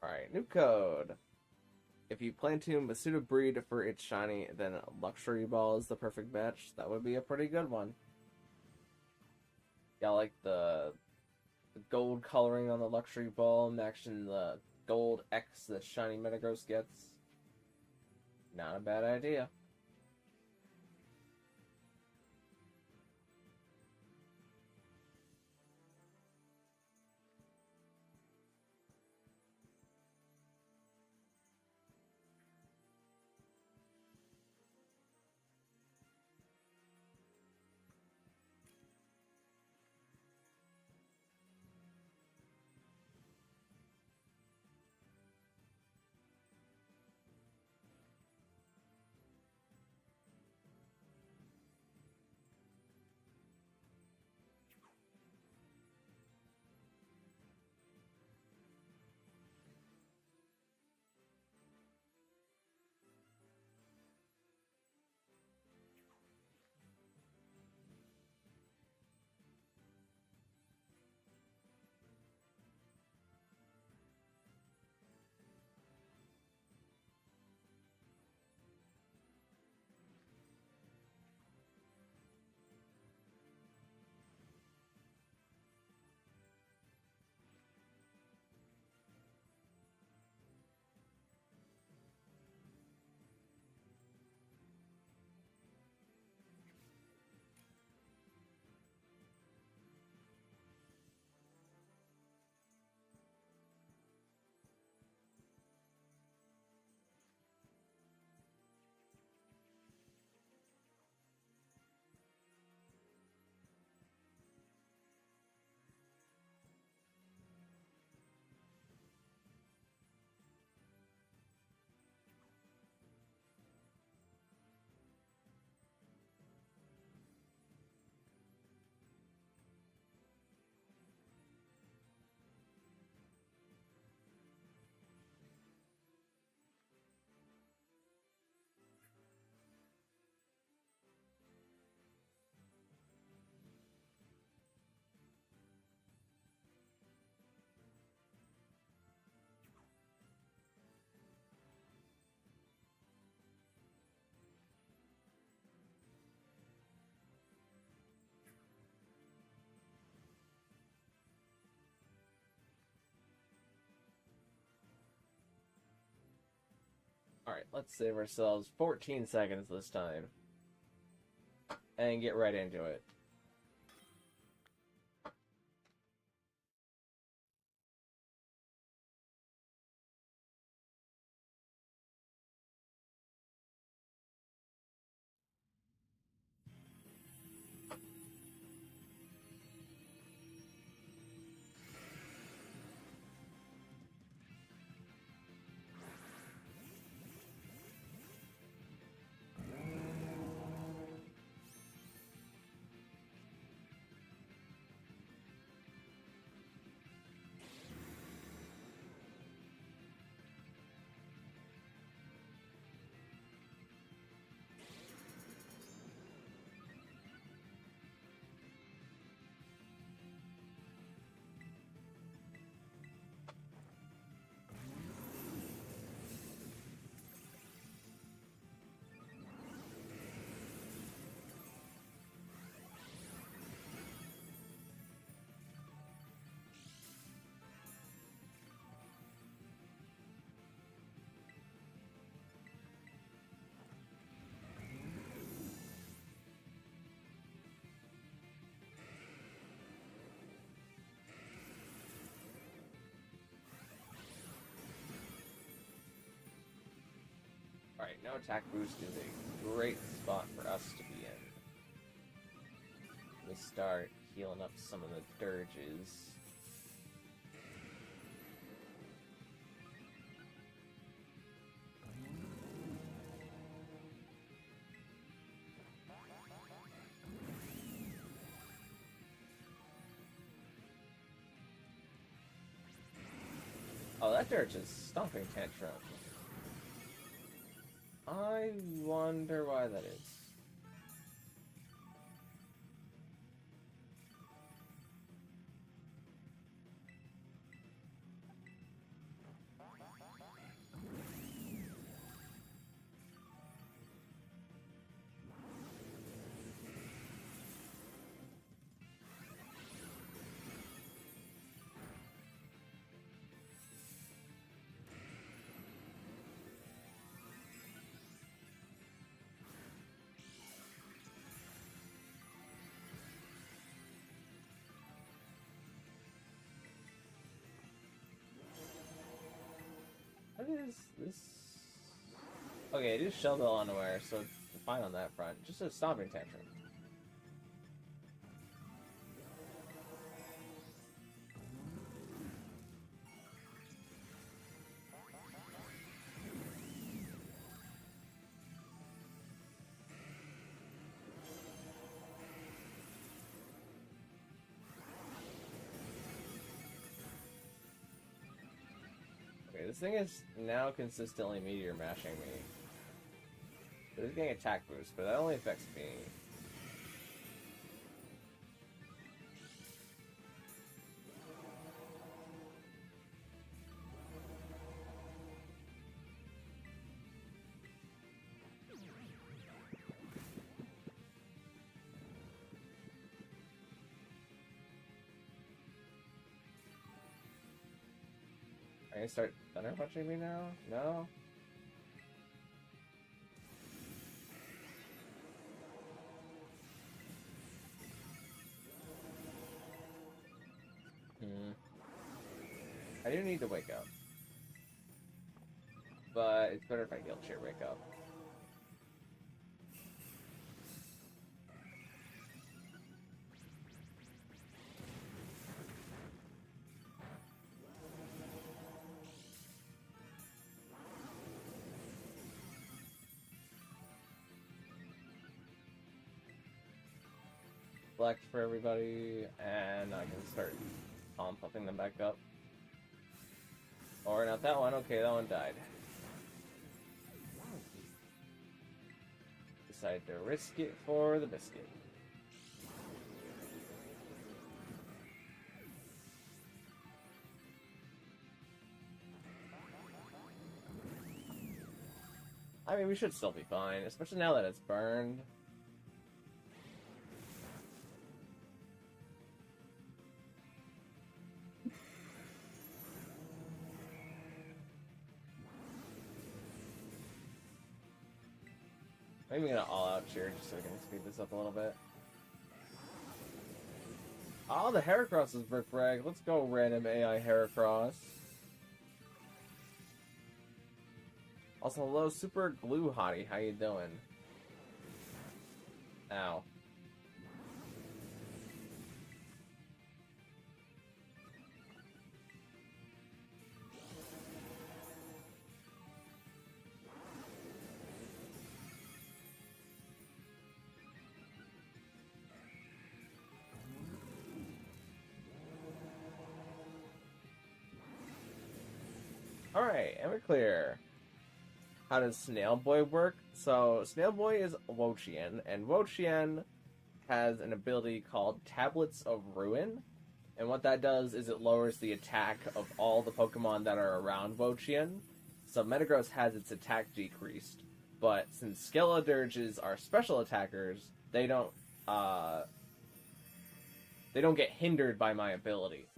Alright, new code. if you plan to Masuda breed for its shiny, then Luxury Ball is the perfect match. That would be a pretty good one. Yeah, like the gold coloring on the Luxury Ball, matching the gold X that shiny Metagross gets. Not a bad idea. Alright, let's save ourselves 14 seconds this time. And get right into it. Alright, no attack boost is a great spot for us to be in. We start healing up some of the dirges. Oh, that dirge is stomping tantrum. I wonder why that is. What is this? Okay, it is Shell Bell Unaware, so it's fine on that front. Just a stomping tantrum. Okay, this thing is now consistently meteor mashing me. But it's getting attack boost, but that only affects me. Are you gonna start thunder punching me now? No? I do need to wake up. But it's better if I guild cheer wake up. Select for everybody, and I can start pumping them back up. Or not that one. Okay, that one died. Decided to risk it for the biscuit. I mean, we should still be fine, especially now that it's burned. Maybe I'm gonna all-out cheer just so we can speed this up a little bit. Oh, the Heracross is brick rag. Let's go, random AI Heracross. Also, hello, Super Glue Hottie. How you doing? Ow. Alright, and we're clear. How does Snail Boy work? So, Snail Boy is Wo-Chien, and Wo-Chien has an ability called Tablets of Ruin. And what that does is it lowers the attack of all the Pokemon that are around Wo-Chien. So Metagross has its attack decreased. But since Skeledirges are special attackers, they don't get hindered by my ability.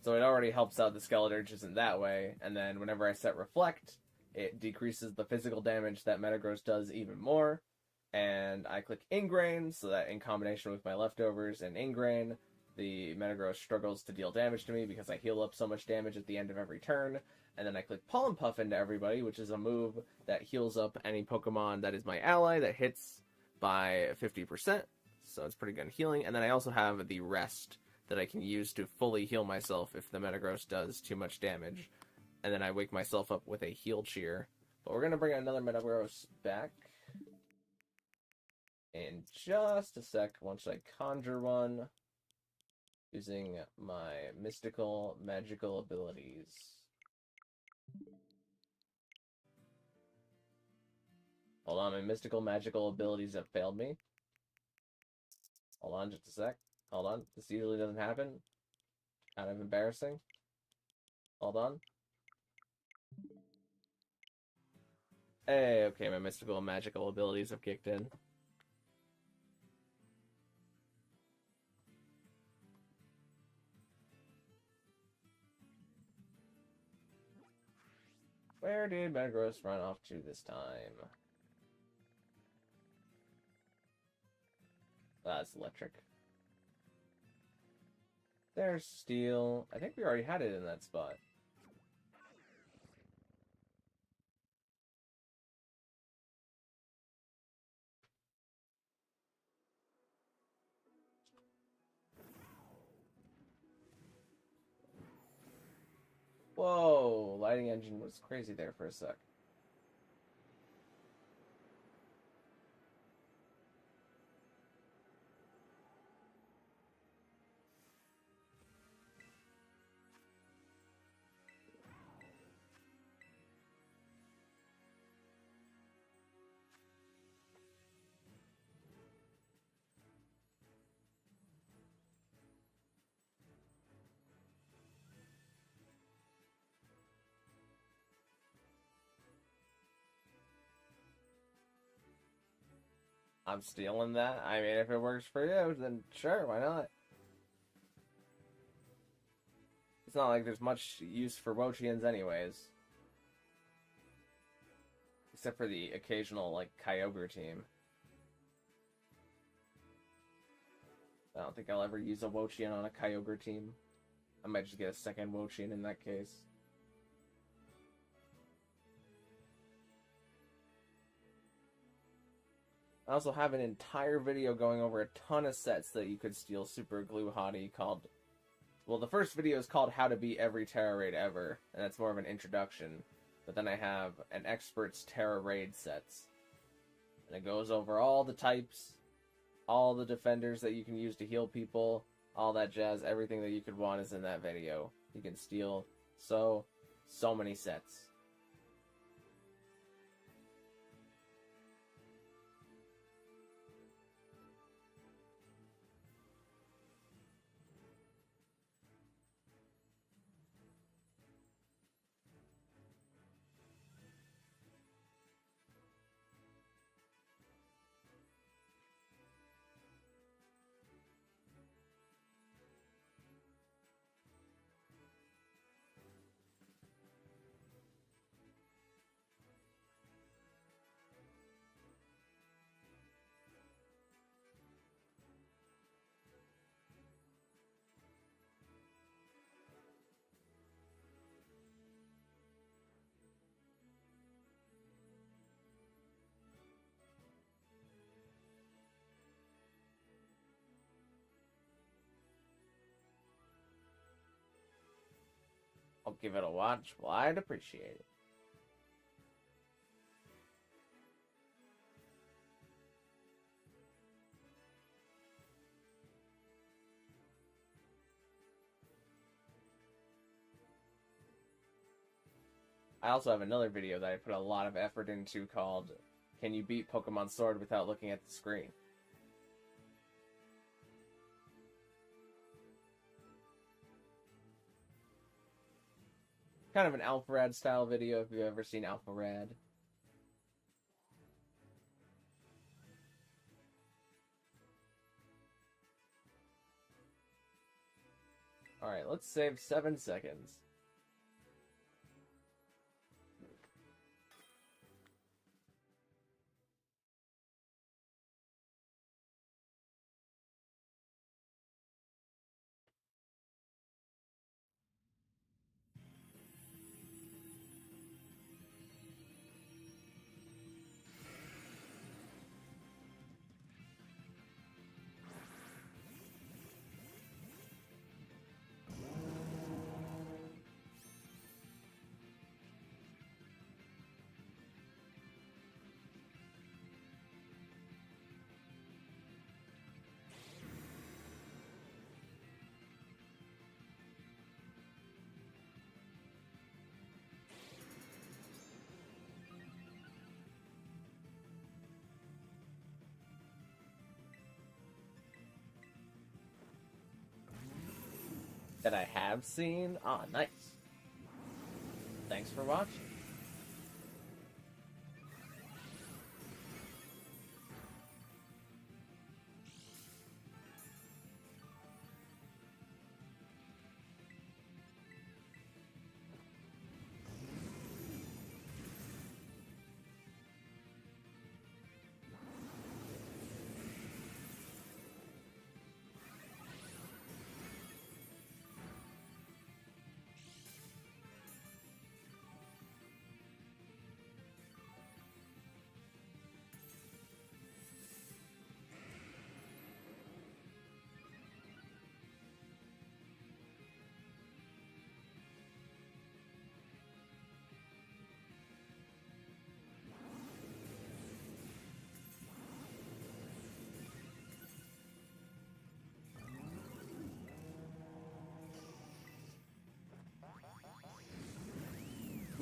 So it already helps out the Skeledirges in that way, and then whenever I set Reflect, it decreases the physical damage that Metagross does even more, and I click Ingrain, so that in combination with my leftovers and Ingrain, the Metagross struggles to deal damage to me because I heal up so much damage at the end of every turn, and then I click Pollen Puff into everybody, which is a move that heals up any Pokemon that is my ally that hits by 50%, so it's pretty good healing, and then I also have the Rest, that I can use to fully heal myself if the Metagross does too much damage. And then I wake myself up with a heal cheer. But we're going to bring another Metagross back in just a sec once I conjure one using my mystical magical abilities. Hold on, my mystical magical abilities have failed me. Hold on just a sec. Hold on, this usually doesn't happen. Kind of embarrassing. Hold on. Hey, okay, my mystical and magical abilities have kicked in. Where did Metagross run off to this time? That's electric. There's steel. I think we already had it in that spot. Whoa, lighting engine was crazy there for a sec. I'm stealing that. I mean, if it works for you, then sure, why not? It's not like there's much use for Wochians anyways. Except for the occasional, like, Kyogre team. I don't think I'll ever use a Wochian on a Kyogre team. I might just get a second Wochian in that case. I also have an entire video going over a ton of sets that you could steal Super Glue Hottie called... Well, the first video is called How to Beat Every Tera Raid Ever, and that's more of an introduction. But then I have an Expert's Tera Raid sets. And it goes over all the types, all the defenders that you can use to heal people, all that jazz, everything that you could want is in that video. You can steal so many sets. I'll give it a watch. Well, I'd appreciate it. I also have another video that I put a lot of effort into called Can You Beat Pokemon Sword Without Looking at the Screen? Kind of an Alpharad style video if you've ever seen Alpharad. Alright, let's save 7 seconds. That I have seen? Ah, nice. Thanks for watching.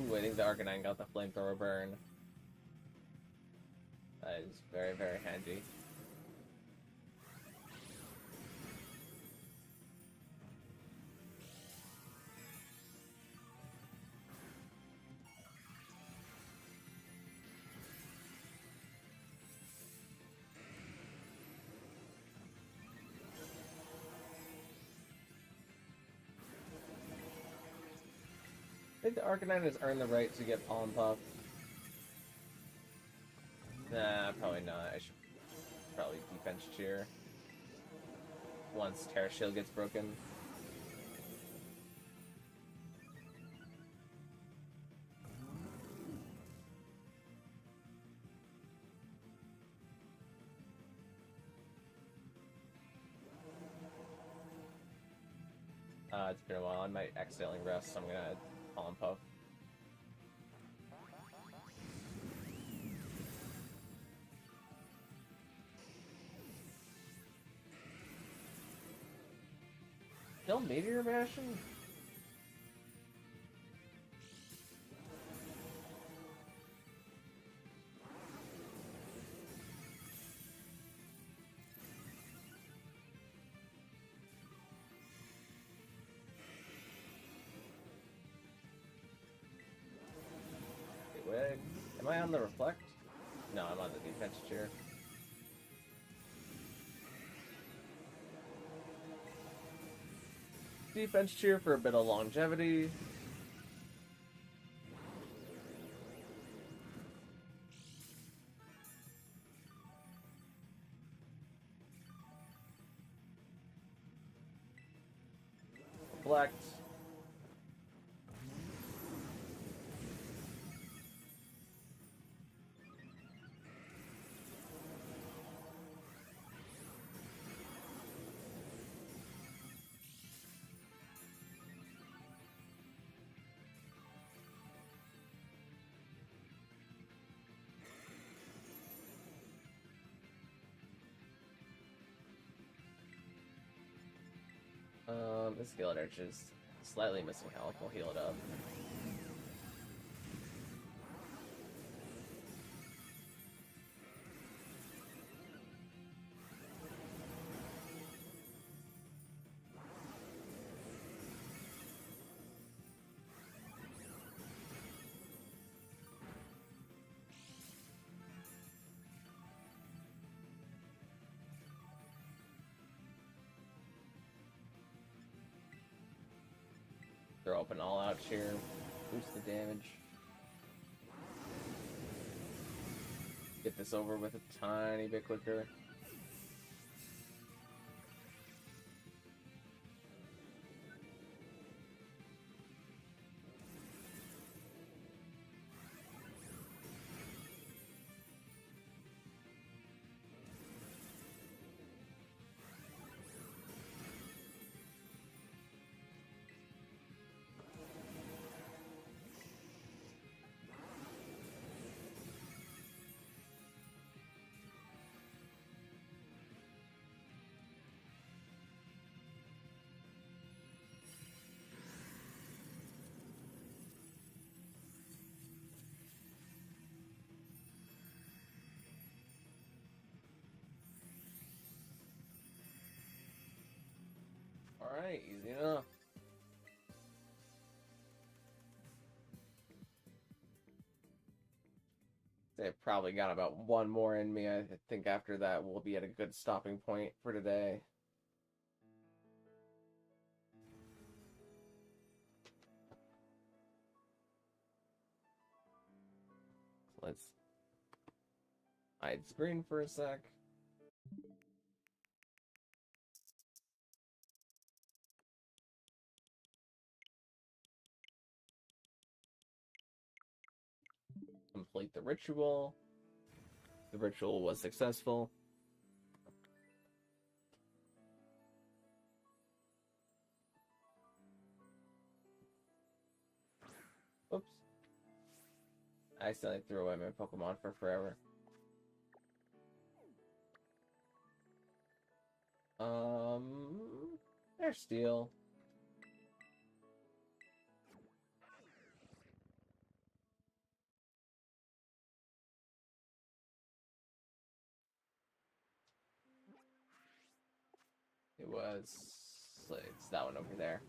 Ooh, I think the Arcanine got the flamethrower burn. That is very, very handy. I think the Arcanine has earned the right to get Pollen Puff. Nah, probably not. I should probably defense cheer once Tera Shield gets broken. It's been a while. I might accidentally rest, so I'm gonna Pollen Puff. Still Meteor Mashing? Wait, am I on the Reflect? No, I'm on the defense cheer. Defense cheer for a bit of longevity. Reflect. This Gilded Arch is slightly missing health. We'll heal it up. Throw up an all-out cheer, boost the damage. Get this over with a tiny bit quicker. Alright, easy enough. I've probably got about one more in me. I think after that we'll be at a good stopping point for today. Let's hide screen for a sec. Complete the ritual. The ritual was successful. Oops. I accidentally threw away my Pokemon for forever. There's Steel. it's that one over there.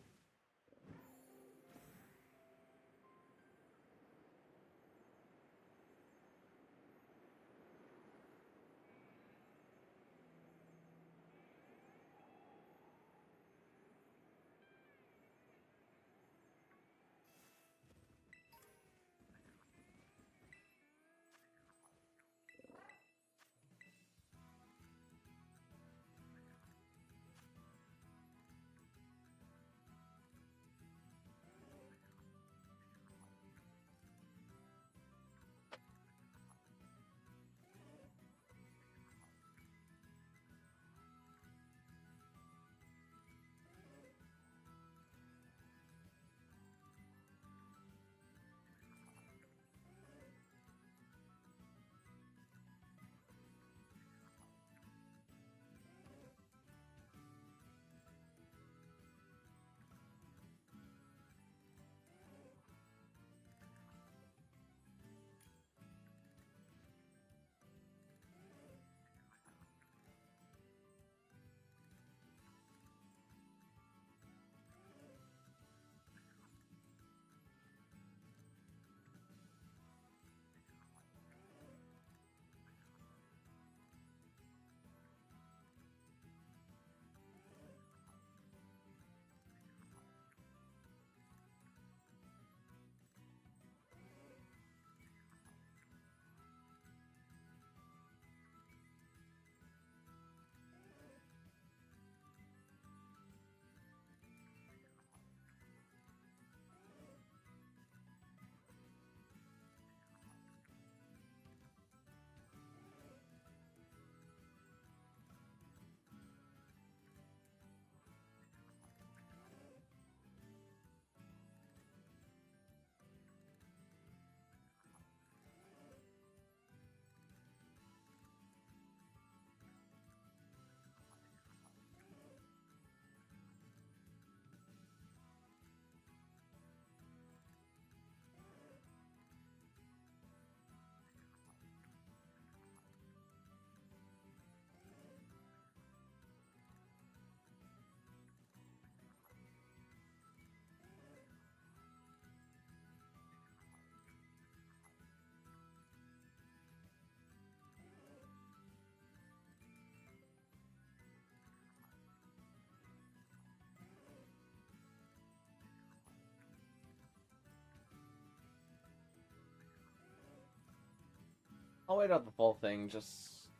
I'll wait out the full thing.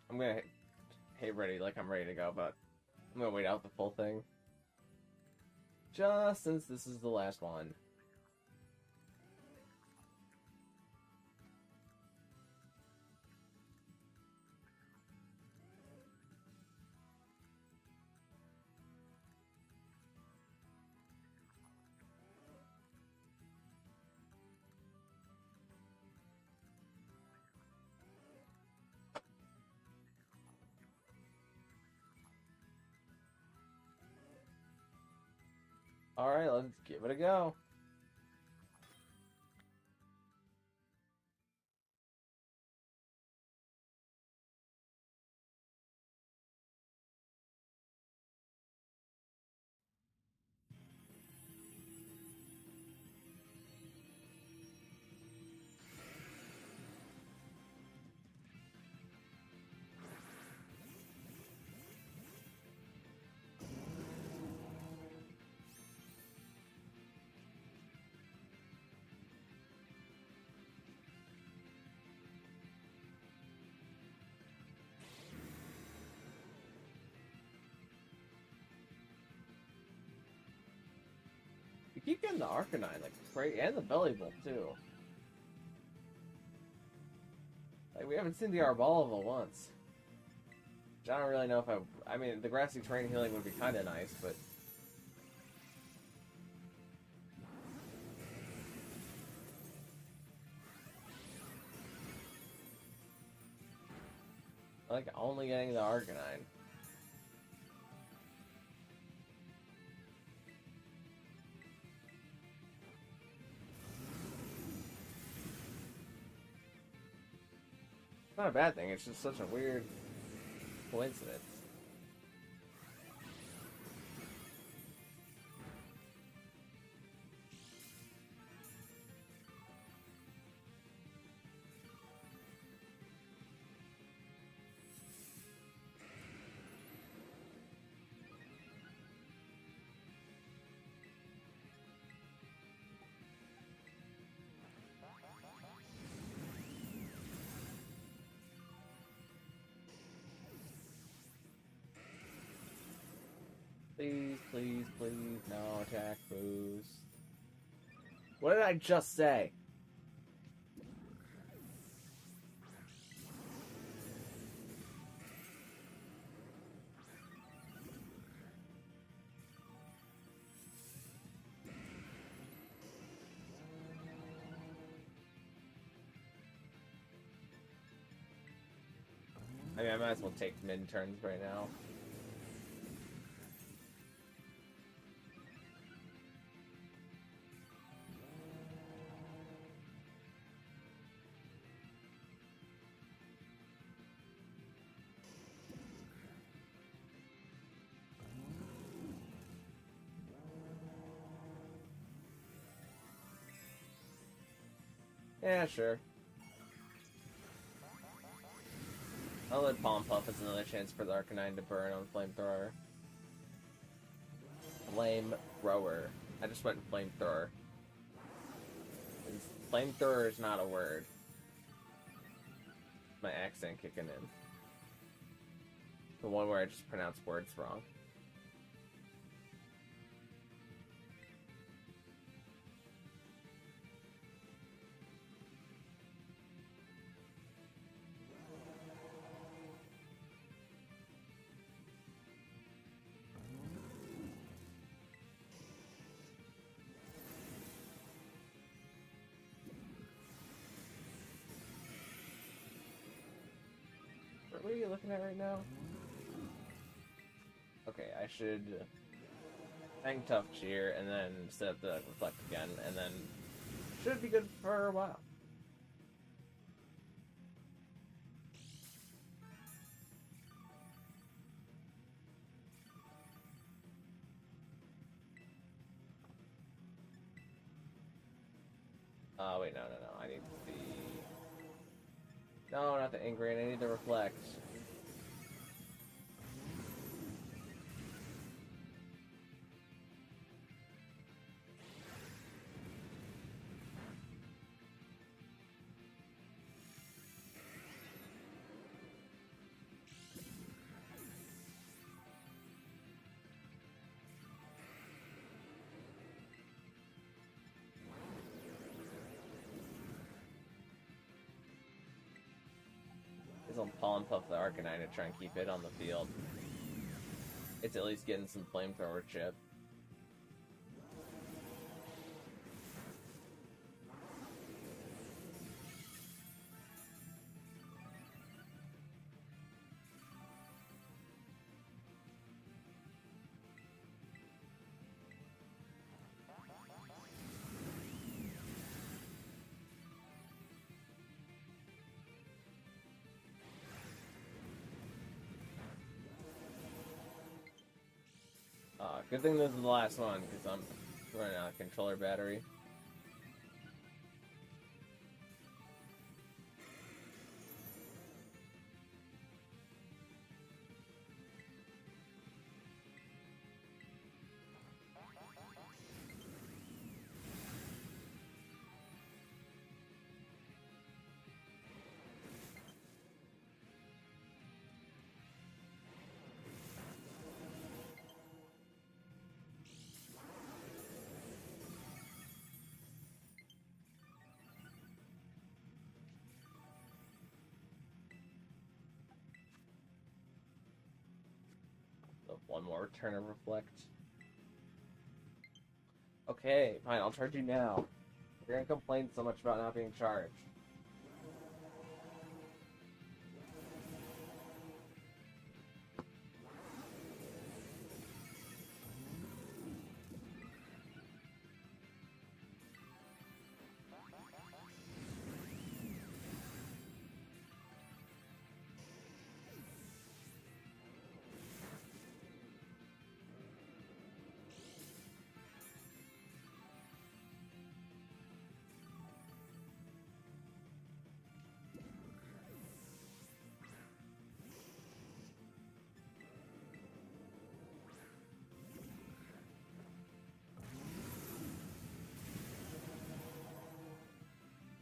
I'm gonna hit ready like I'm ready to go, but I'm gonna wait out the full thing. Just since this is the last one. Alright, let's give it a go. You keep getting the Arcanine, like, crazy, and the Belly Bolt, too. Like, we haven't seen the Arboliva once. Which I don't really know if I mean, the Grassy Terrain healing would be kind of nice, but... I like only getting the Arcanine. Not a bad thing, it's just such a weird coincidence. Please, please, please, no attack boost. What did I just say? I mean, I might as well take mid-turns right now. Yeah, sure. I'll let Palm Puff as another chance for the Arcanine to burn on Flamethrower. Flamethrower. I just went Flamethrower. Flamethrower is not a word. My accent kicking in. The one where I just pronounce words wrong. What are you looking at right now? Okay, I should hang Tough Cheer and then set up the Reflect again, and then should be good for a while. Wait, no. I need the... No, not the Ingrain. I need the Reflect. On Pollen Puff the Arcanine to try and keep it on the field. It's at least getting some Flamethrower chip. Good thing this is the last one, because I'm running out of controller battery. One more turn of Reflect. Okay, fine, I'll charge you now. You're gonna complain so much about not being charged.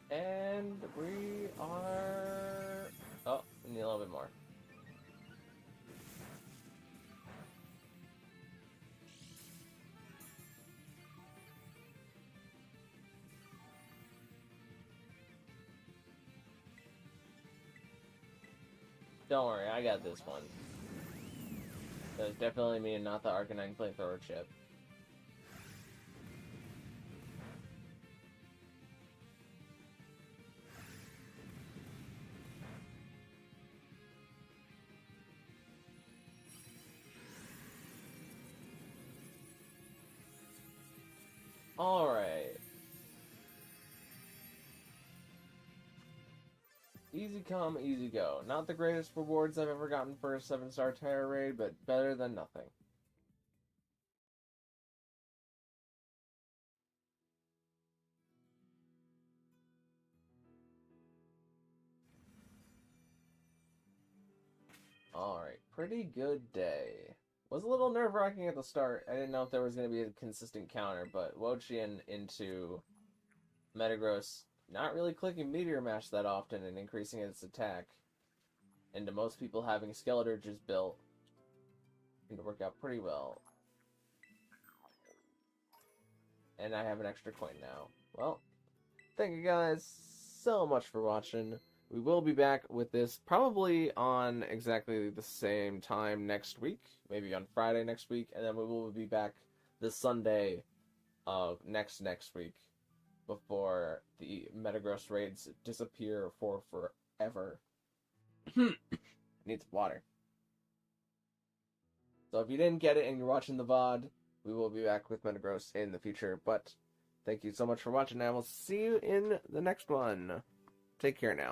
And we are... Oh, we need a little bit more. Don't worry, I got this one. That was definitely me and not the Arcanine flamethrower chip. Alright. Easy come, easy go. Not the greatest rewards I've ever gotten for a 7-star Tera raid, but better than nothing. Alright, pretty good day. Was a little nerve-wracking at the start. I didn't know if there was going to be a consistent counter, but Wochian into Metagross not really clicking Meteor Mash that often and increasing its attack, and to most people having Skeleturges built, it worked out pretty well. And I have an extra coin now. Well, thank you guys so much for watching. We will be back with this probably on exactly the same time next week, maybe on Friday next week, and then we will be back the Sunday of next week before the Metagross raids disappear for forever. Need some water. So if you didn't get it and you're watching the VOD, we will be back with Metagross in the future. But thank you so much for watching, and we'll see you in the next one. Take care now.